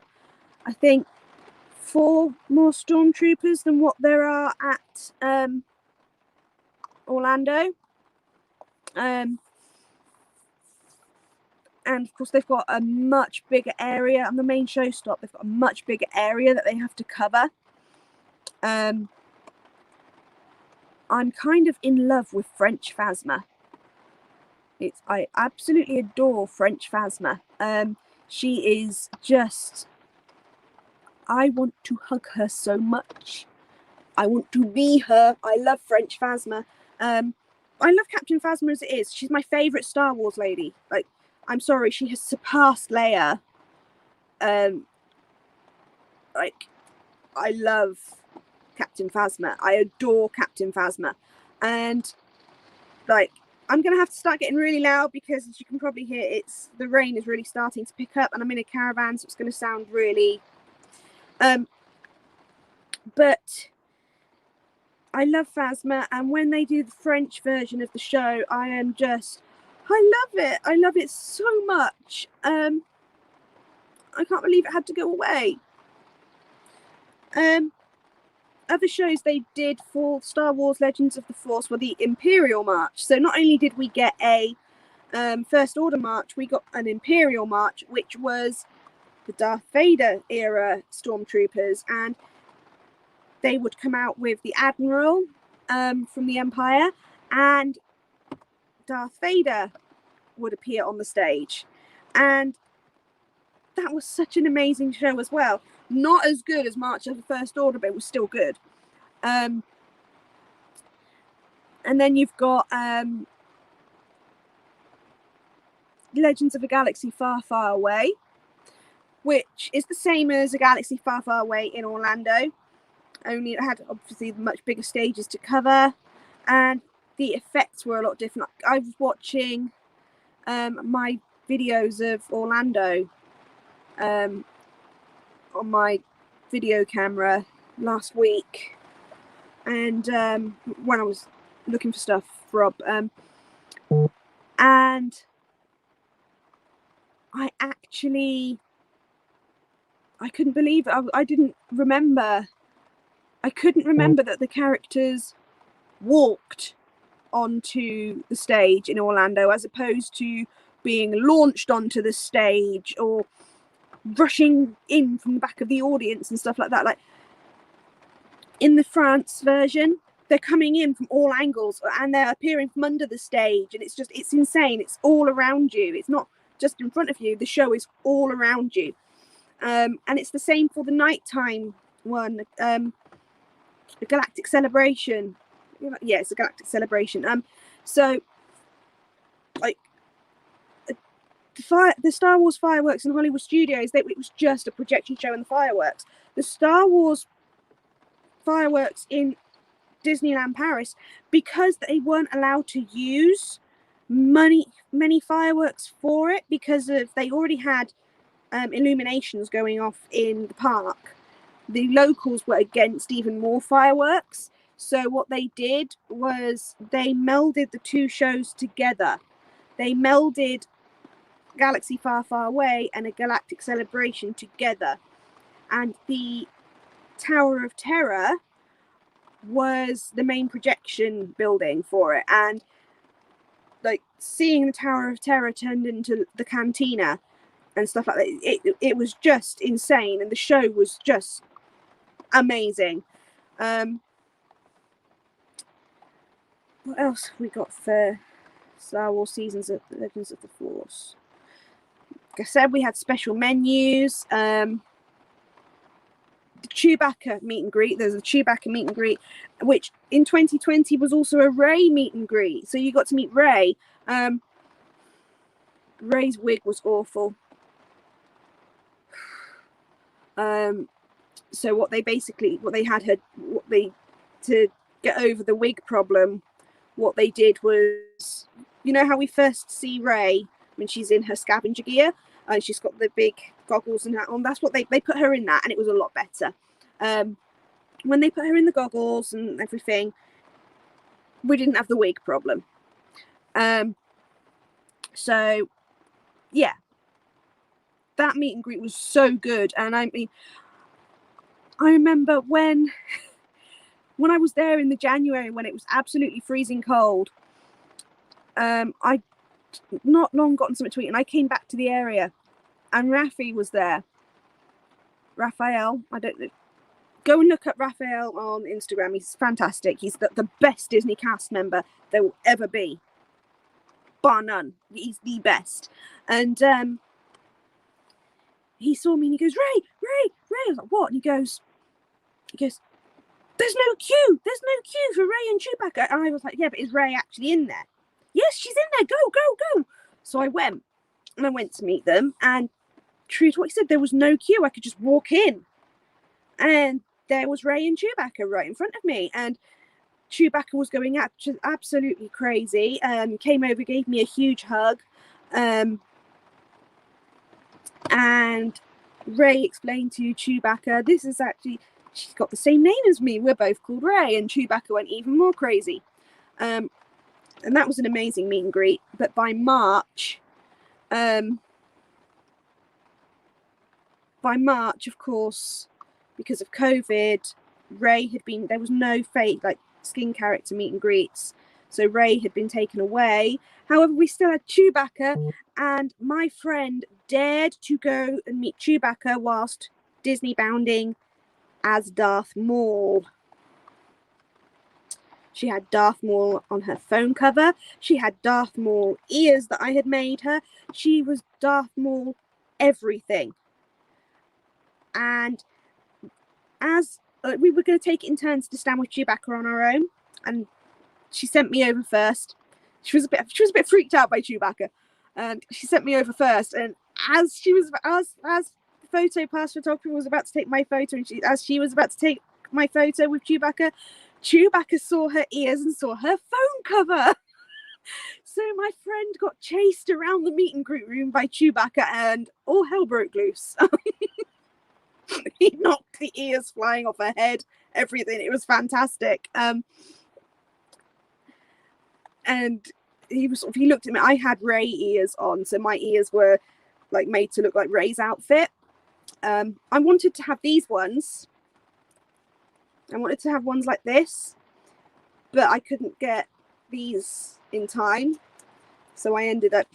I think, 4 more Stormtroopers than what there are at Orlando. And of course, they've got a much bigger area on the main show stop. They've got a much bigger area that they have to cover. I'm kind of in love with French Phasma. I absolutely adore French Phasma. She is just, I want to hug her so much. I want to be her. I love French Phasma. I love Captain Phasma as it is. She's my favourite Star Wars lady. Like, I'm sorry, she has surpassed Leia. Like, I love Captain Phasma. I adore Captain Phasma. And, like, I'm going to have to start getting really loud because, as you can probably hear, the rain is really starting to pick up and I'm in a caravan, so it's going to sound really... But I love Phasma, and when they do the French version of the show, I love it. I love it so much. I can't believe it had to go away. Other shows they did for Star Wars Legends of the Force were the Imperial March. So not only did we get a First Order March, we got an Imperial March, which was the Darth Vader era stormtroopers, and they would come out with the Admiral from the Empire, and Darth Vader would appear on the stage. And that was such an amazing show as well. Not as good as March of the First Order, but it was still good. And then you've got Legends of a Galaxy Far, Far Away, which is the same as A Galaxy Far, Far Away in Orlando, only it had obviously much bigger stages to cover, and the effects were a lot different. I was watching my videos of Orlando on my video camera last week, and when I was looking for stuff for Rob, and I couldn't believe it. I didn't remember. I couldn't remember that the characters walked onto the stage in Orlando as opposed to being launched onto the stage or rushing in from the back of the audience and stuff like that. Like in the France version, they're coming in from all angles and they're appearing from under the stage, and it's insane. It's all around you. It's not just in front of you. The show is all around you. And it's the same for the nighttime one, the Galactic Celebration. Yeah, it's a Galactic Celebration. So like the Star Wars fireworks in Hollywood Studios, it was just a projection show and the fireworks. The Star Wars fireworks in Disneyland Paris, because they weren't allowed to use many fireworks for it, because they already had illuminations going off in the park. The locals were against even more fireworks, so what they did was they melded the two shows together. They melded Galaxy Far, Far Away and A Galactic Celebration together, and the Tower of Terror was the main projection building for it. And like seeing the Tower of Terror turned into the cantina and stuff like that, it was just insane, and the show was just amazing. What else have we got for Star Wars Seasons of Legends of the Force? Like I said, we had special menus. The Chewbacca meet and greet. There's a Chewbacca meet and greet, which in 2020 was also a Rey meet and greet. So you got to meet Rey. Rey's wig was awful. So to get over the wig problem, what they did was, you know how we first see Rey when she's in her scavenger gear and she's got the big goggles and hat on? That's what they put her in that, and it was a lot better. When they put her in the goggles and everything, we didn't have the wig problem. So yeah, that meet and greet was so good. And I mean, I remember when I was there in the January when it was absolutely freezing cold, I not long gotten something to eat, and I came back to the area and Rafi was there. Raphael, I don't know. Go and look up Raphael on Instagram. He's fantastic. He's the best Disney cast member there will ever be, bar none. He's the best. And he saw me and he goes, Ray, Ray, Ray. I was like, what? And he goes, there's no queue. There's no queue for Ray and Chewbacca. And I was like, yeah, but is Ray actually in there? Yes, she's in there. Go, go, go. So I went to meet them, and true to what he said, there was no queue. I could just walk in, and there was Ray and Chewbacca right in front of me, and Chewbacca was going absolutely crazy. Came over, gave me a huge hug, and Ray explained to Chewbacca, this is actually, she's got the same name as me. We're both called Ray. And Chewbacca went even more crazy. And that was an amazing meet and greet. But by March, of course, because of COVID, there was no fake like skin character meet and greets. So Ray had been taken away. However, we still had Chewbacca, and my friend dared to go and meet Chewbacca whilst Disney bounding as Darth Maul. She had Darth Maul on her phone cover. She had Darth Maul ears that I had made her. She was Darth Maul everything. And as we were going to take it in turns to stand with Chewbacca on our own, and she sent me over first. She was a bit freaked out by Chewbacca, and she sent me over first. And as the photo pass photographer was about to take my photo, and as she was about to take my photo with Chewbacca, Chewbacca saw her ears and saw her phone cover. So my friend got chased around the meet and greet room by Chewbacca, and all hell broke loose. He knocked the ears flying off her head, everything. It was fantastic. And he looked at me. I had Ray ears on, so my ears were like made to look like Ray's outfit. I wanted to have these ones. I wanted to have ones like this, but I couldn't get these in time. So I ended up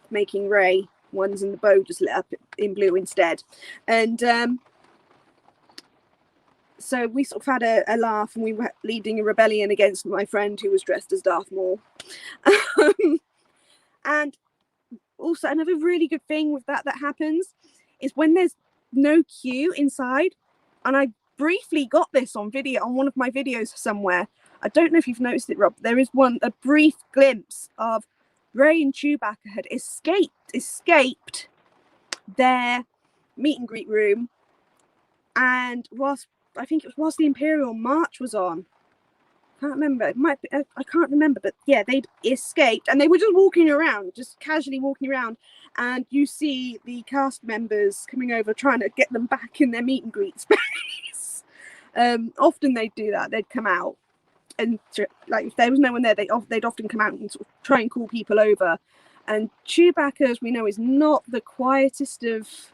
making Ray ones, and the bow just lit up in blue instead. And so we sort of had a laugh, and we were leading a rebellion against my friend who was dressed as Darth Maul. And also another really good thing with that happens is when there's no queue inside, and I briefly got this on video on one of my videos somewhere. I don't know if you've noticed it, Rob. There is a brief glimpse of Ray and Chewbacca had escaped their meet and greet room, and whilst the Imperial March was on. I can't remember. It might be, I can't remember, but yeah, they'd escaped, and they were just walking around, just casually walking around, and you see the cast members coming over trying to get them back in their meet and greet space. Often they'd do that. They'd come out, and like if there was no one there, they'd often come out and sort of try and call people over. And Chewbacca, as we know, is not the quietest of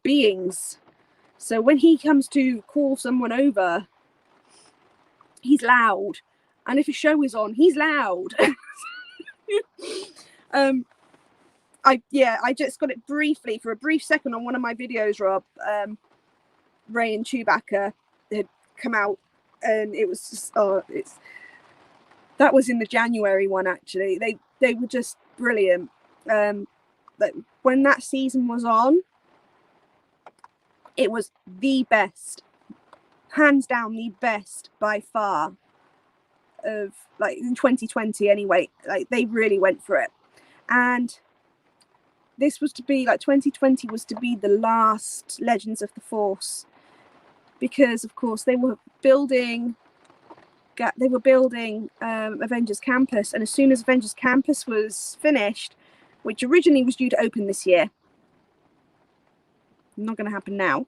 beings. So when he comes to call someone over, he's loud, and if a show is on, he's loud. I just got it briefly for a brief second on one of my videos, Rob. Ray and Chewbacca had come out, and it was just that was in the January one actually. They were just brilliant. Like when that season was on, it was the best. Hands down the best by far of, like, in 2020 anyway. Like, they really went for it. And this was to be, like, 2020 was to be the last Legends of the Force, because of course they were building Avengers Campus, and as soon as Avengers Campus was finished, which originally was due to open this year, not going to happen now,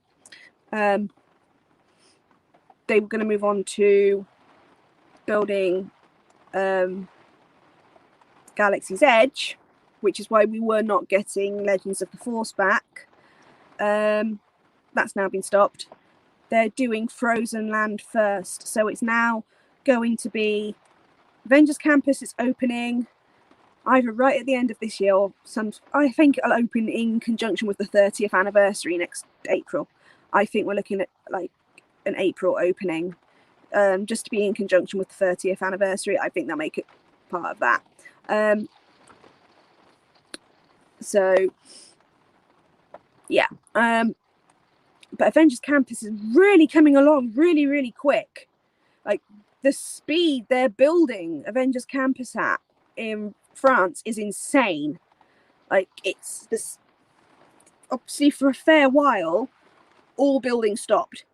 they were going to move on to building Galaxy's Edge, which is why we were not getting Legends of the Force back. That's now been stopped. They're doing Frozen Land first, so it's now going to be Avengers Campus is opening either right at the end of this year, or I think it'll open in conjunction with the 30th anniversary next April. I think we're looking at like an April opening, just to be in conjunction with the 30th anniversary. I think they'll make it part of that. So yeah. But Avengers Campus is really coming along really, really quick. Like, the speed they're building Avengers Campus at in France is insane. Like, it's this, obviously for a fair while all building stopped,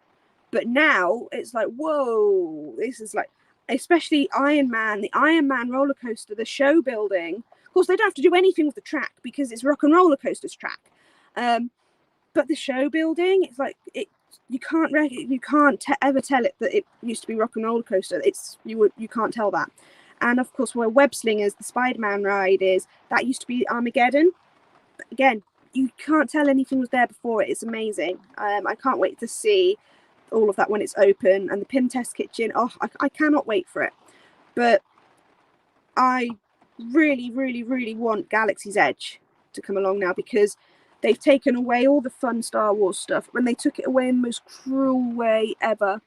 but now it's like, whoa, this is like, especially Iron Man, the Iron Man roller coaster, the show building. Of course, they don't have to do anything with the track because it's Rock and Roller Coaster's track. But the show building, it's like, you can't ever tell it that it used to be Rock and Roller Coaster. You can't tell that. And of course, where Web Slingers, the Spider-Man ride is, that used to be Armageddon. But again, you can't tell anything was there before it. It's amazing. I can't wait to see all of that when it's open. And the Pym Test Kitchen, I cannot wait for it. But I really, really, really want Galaxy's Edge to come along now, because they've taken away all the fun Star Wars stuff when they took it away in the most cruel way ever.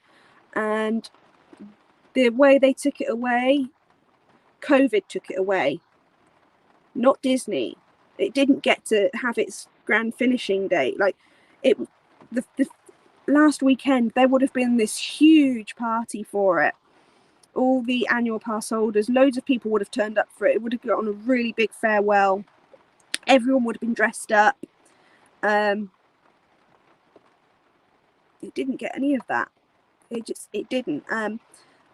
And the way they took it away, COVID took it away, not Disney. It didn't get to have its grand finishing date. Like, the last weekend, there would have been this huge party for it. All the annual pass holders, loads of people would have turned up for it. It would have gotten a really big farewell. Everyone would have been dressed up. It didn't get any of that. It didn't.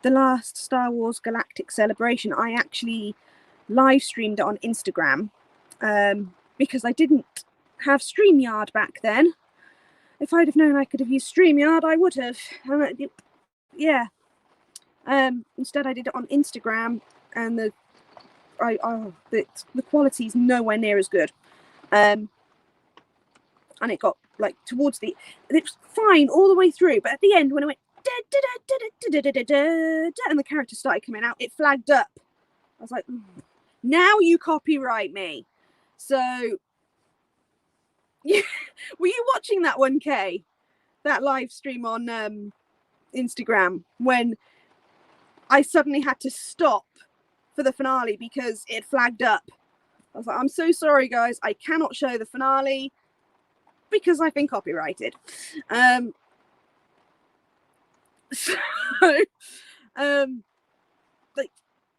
The last Star Wars Galactic Celebration, I actually live streamed it on Instagram, because I didn't have StreamYard back then. If I'd have known I could have used StreamYard, I would have. Yeah. Instead, I did it on Instagram, and the quality's nowhere near as good. And it got like towards it was fine all the way through, but at the end, when it went and the characters started coming out, it flagged up. I was like, now you copyright me. So were you watching that 1K, that live stream on Instagram, when I suddenly had to stop for the finale because it flagged up? I was like, I'm so sorry guys, I cannot show the finale because I've been copyrighted. So like,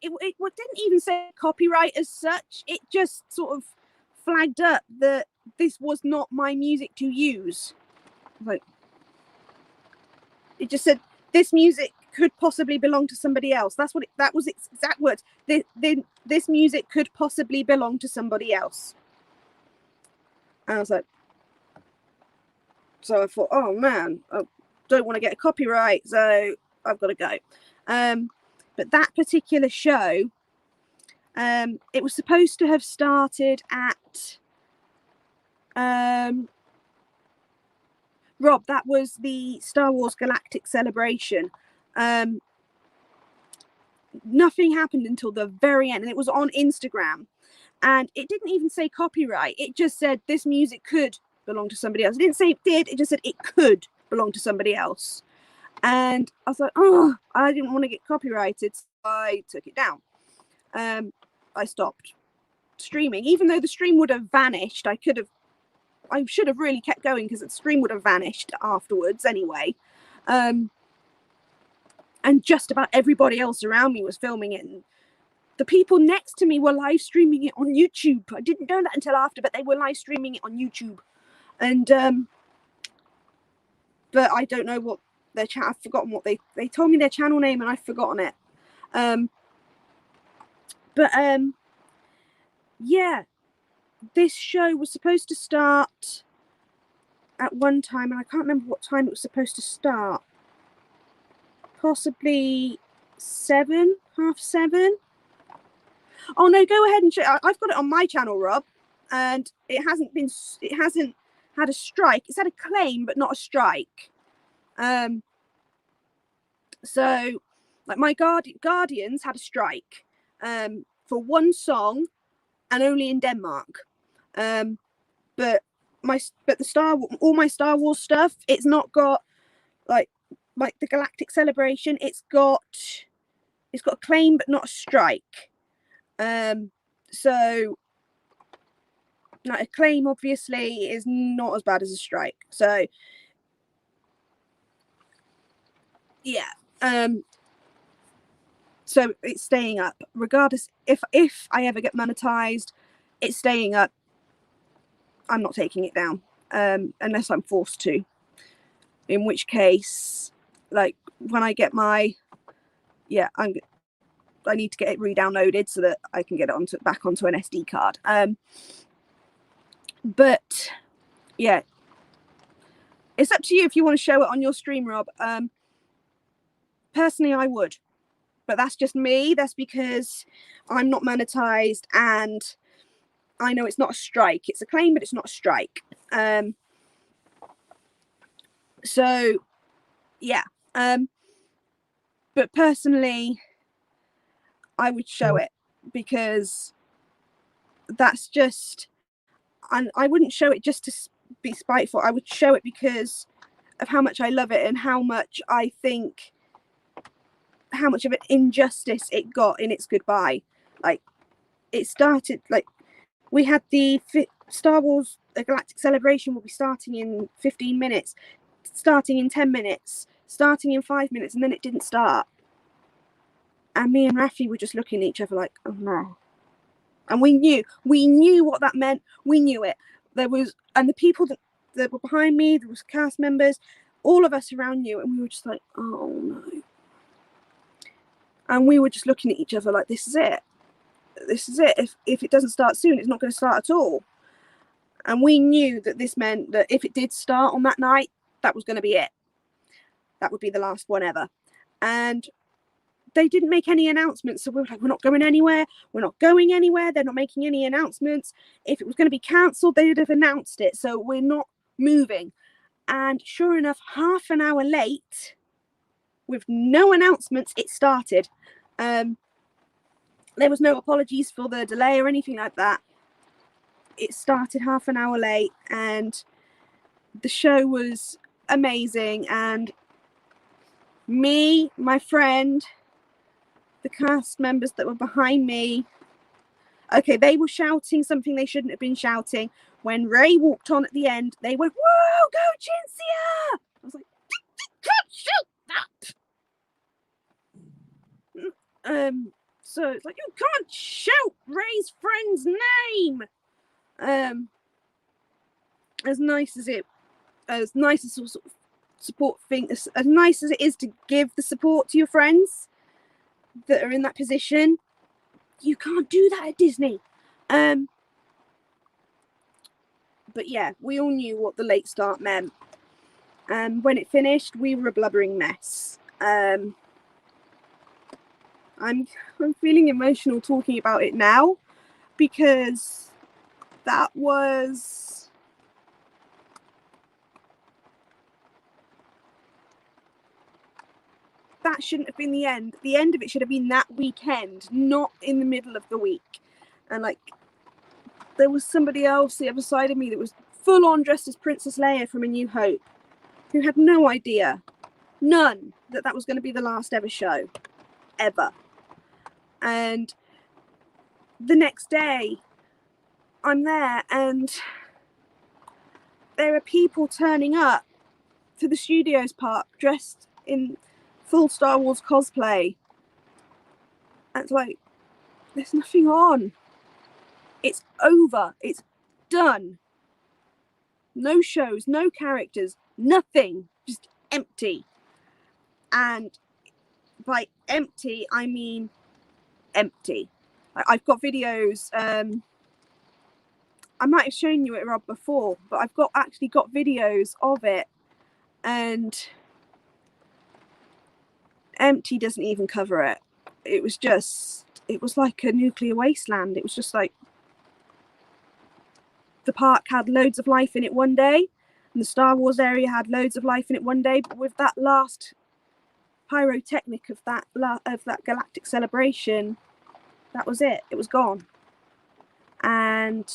it didn't even say copyright as such. It just sort of flagged up that this was not my music to use. Like, it just said this music could possibly belong to somebody else. That was its exact words. This music could possibly belong to somebody else. And I was like, so I thought, oh man, I don't want to get a copyright, so I've got to go. But that particular show, it was supposed to have started at Rob, that was the Star Wars Galactic Celebration. Nothing happened until the very end, and it was on Instagram, and it didn't even say copyright. It just said this music could belong to somebody else. It didn't say it did, it just said it could belong to somebody else. And I was like, oh, I didn't want to get copyrighted, so I took it down. I stopped streaming, even though the stream would have vanished. I should have really kept going, because the stream would have vanished afterwards anyway. And just about everybody else around me was filming it. And the people next to me were live streaming it on YouTube. I didn't know that until after, but they were live streaming it on YouTube. And but I don't know what their I've forgotten what they told me their channel name, and I've forgotten it. Yeah, this show was supposed to start at one time, and I can't remember what time it was supposed to start. Possibly 7, 7:30. Oh no, go ahead and show. I've got it on my channel, Rob, and it hasn't had a strike. It's had a claim, but not a strike. So, like, my Guardians had a strike for one song, and only in Denmark. But all my Star Wars stuff, it's not got like the Galactic Celebration. It's got a claim, but not a strike. So Like, a claim obviously is not as bad as a strike. So yeah. So it's staying up regardless. If I ever get monetized, it's staying up. I'm not taking it down unless I'm forced to, in which case, like, when I get my I need to get it re-downloaded so that I can get it back onto an SD card. But yeah, it's up to you if you want to show it on your stream, Rob. Personally, I would, but that's just me. That's because I'm not monetized and I know it's not a strike. It's a claim, but it's not a strike. So yeah. But personally, I would show it because that's just, and I wouldn't show it just to be spiteful. I would show it because of how much I love it and how much I think, how much of an injustice it got in its goodbye. Like, it started, like, we had the Star Wars Galactic Celebration will be starting in 15 minutes, starting in 10 minutes, starting in 5 minutes, and then it didn't start. And me and Rafi were just looking at each other like, oh no. And we knew what that meant. We knew it. There was, and the people that were behind me, there was cast members, all of us around you, and we were just like, oh no. And we were just looking at each other like, this is it. This is it. If it doesn't start soon, it's not going to start at all. And we knew that this meant that if it did start on that night, that was going to be it. That would be the last one ever. And they didn't make any announcements. So we were like, we're not going anywhere. We're not going anywhere. They're not making any announcements. If it was going to be cancelled, they would have announced it. So we're not moving. And sure enough, half an hour late, with no announcements, it started. There was no apologies for the delay or anything like that. It started half an hour late and the show was amazing. And me, my friend, the cast members that were behind me, okay, they were shouting something they shouldn't have been shouting. When Ray walked on at the end, they went, whoa, go Chinsia! I was like, can't shout that! So it's like, you can't shout Ray's friend's name! As nice as sort of support thing, as nice as it is to give the support to your friends that are in that position, you can't do that at Disney. But yeah, we all knew what the late start meant. And when it finished, we were a blubbering mess. I'm feeling emotional talking about it now because that shouldn't have been the end. The end of it should have been that weekend, not in the middle of the week. And like, there was somebody else the other side of me that was full on dressed as Princess Leia from A New Hope, who had no idea, none, that was going to be the last ever show, ever. And the next day, I'm there and there are people turning up to the studios park dressed in full Star Wars cosplay. And it's like, there's nothing on. It's over. It's done. No shows, no characters, nothing. Just empty. And by empty, I mean empty. I've got videos. I might have shown you it, Rob, before, but I've actually got videos of it. And empty doesn't even cover it. It was like a nuclear wasteland. It was just like, the park had loads of life in it one day, and the Star Wars area had loads of life in it one day, but with that last pyrotechnic of that galactic celebration, that was it. It was gone. And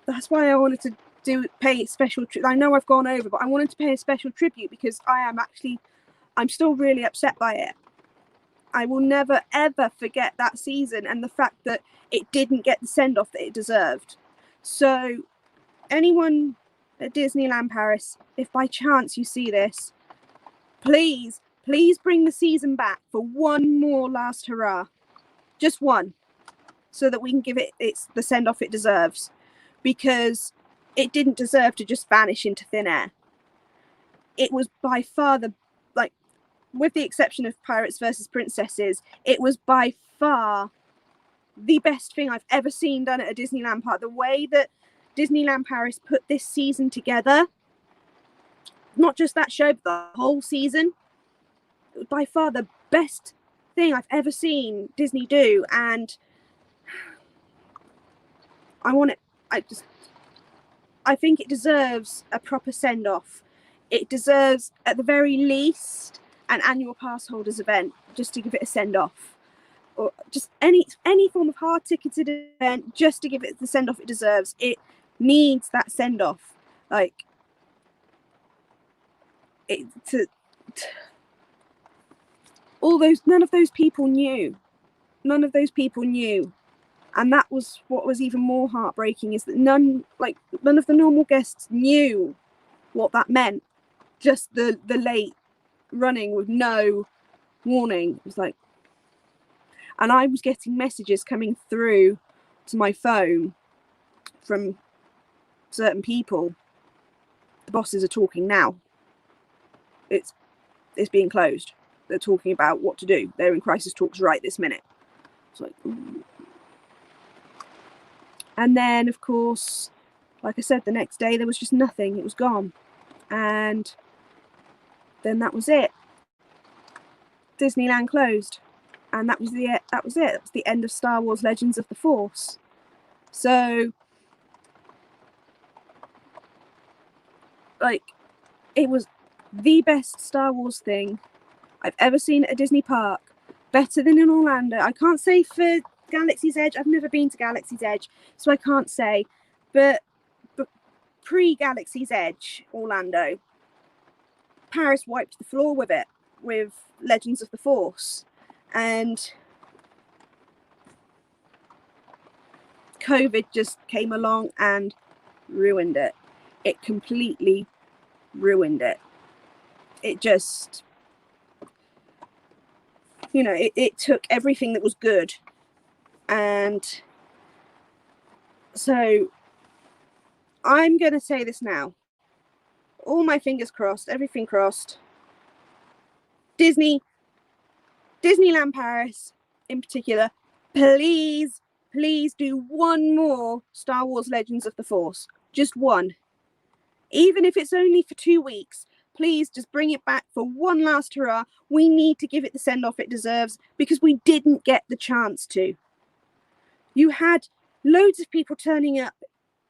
that's why I wanted to pay special I know I've gone over, but I wanted to pay a special tribute because I'm still really upset by it. I will never, ever forget that season and the fact that it didn't get the send-off that it deserved. So anyone at Disneyland Paris, if by chance you see this, please bring the season back for one more last hurrah. Just one. So that we can give it the send-off it deserves. Because it didn't deserve to just vanish into thin air. It was by far with the exception of Pirates versus Princesses, it was by far the best thing I've ever seen done at a Disneyland park. The way that Disneyland Paris put this season together, not just that show, but the whole season, it was by far the best thing I've ever seen Disney do. And I think it deserves a proper send-off. It deserves, at the very least, an annual pass holders event, just to give it a send-off. Or just any form of hard-ticketed event, just to give it the send-off it deserves. It needs that send-off. None of those people knew. None of those people knew. And that was what was even more heartbreaking, is that none of the normal guests knew what that meant. Just the late running with no warning. It was like, and I was getting messages coming through to my phone from certain people. The bosses are talking now. It's being closed. They're talking about what to do. They're in crisis talks right this minute. It's like, ooh. And then, of course, like I said, the next day there was just nothing. It was gone. And then that was it. Disneyland closed. And that was it. That was the end of Star Wars Legends of the Force. So, it was the best Star Wars thing I've ever seen at a Disney park. Better than in Orlando. I can't say for Galaxy's Edge. I've never been to Galaxy's Edge, so I can't say. But pre-Galaxy's Edge, Orlando, Paris wiped the floor with it, with Legends of the Force. And COVID just came along and ruined it. It completely ruined it. It just, it took everything that was good. And so I'm going to say this now. All my fingers crossed, everything crossed. Disneyland Paris in particular, please do one more Star Wars Legends of the Force. Just one. Even if it's only for 2 weeks, please just bring it back for one last hurrah. We need to give it the send-off it deserves, because we didn't get the chance to. You had loads of people turning up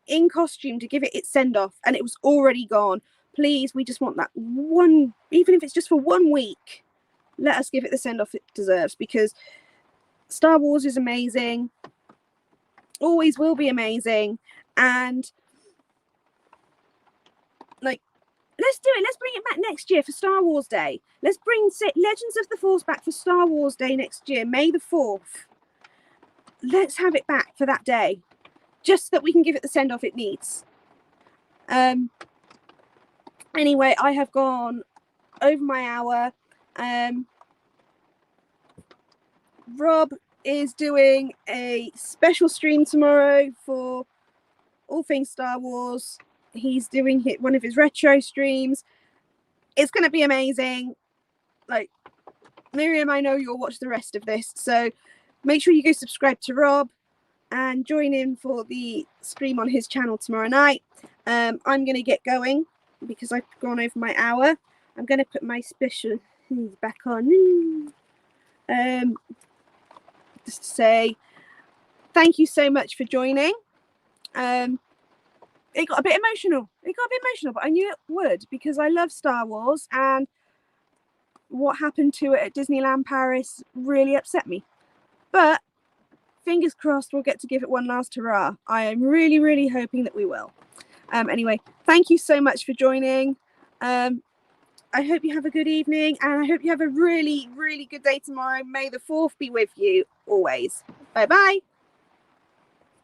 in costume to give it its send-off, and it was already gone. Please, we just want that one, even if it's just for 1 week. Let us give it the send-off it deserves, because Star Wars is amazing. Always will be amazing. And let's do it. Let's bring it back next year for Star Wars Day. Let's bring Legends of the Force back for Star Wars Day next year, May the 4th. Let's have it back for that day, just so that we can give it the send-off it needs. Anyway, I have gone over my hour. Rob is doing a special stream tomorrow for all things Star Wars. He's doing one of his retro streams. It's going to be amazing. Miriam, I know you'll watch the rest of this, so make sure you go subscribe to Rob and join in for the stream on his channel tomorrow night. I'm going to get going because I've gone over my hour. I'm going to put my special back on. Just to say thank you so much for joining. It got a bit emotional. But I knew it would, because I love Star Wars, and what happened to it at Disneyland Paris really upset me. But fingers crossed we'll get to give it one last hurrah. I am really, really hoping that we will. Anyway, thank you so much for joining. I hope you have a good evening, and I hope you have a really, really good day tomorrow. May the 4th be with you always. Bye bye.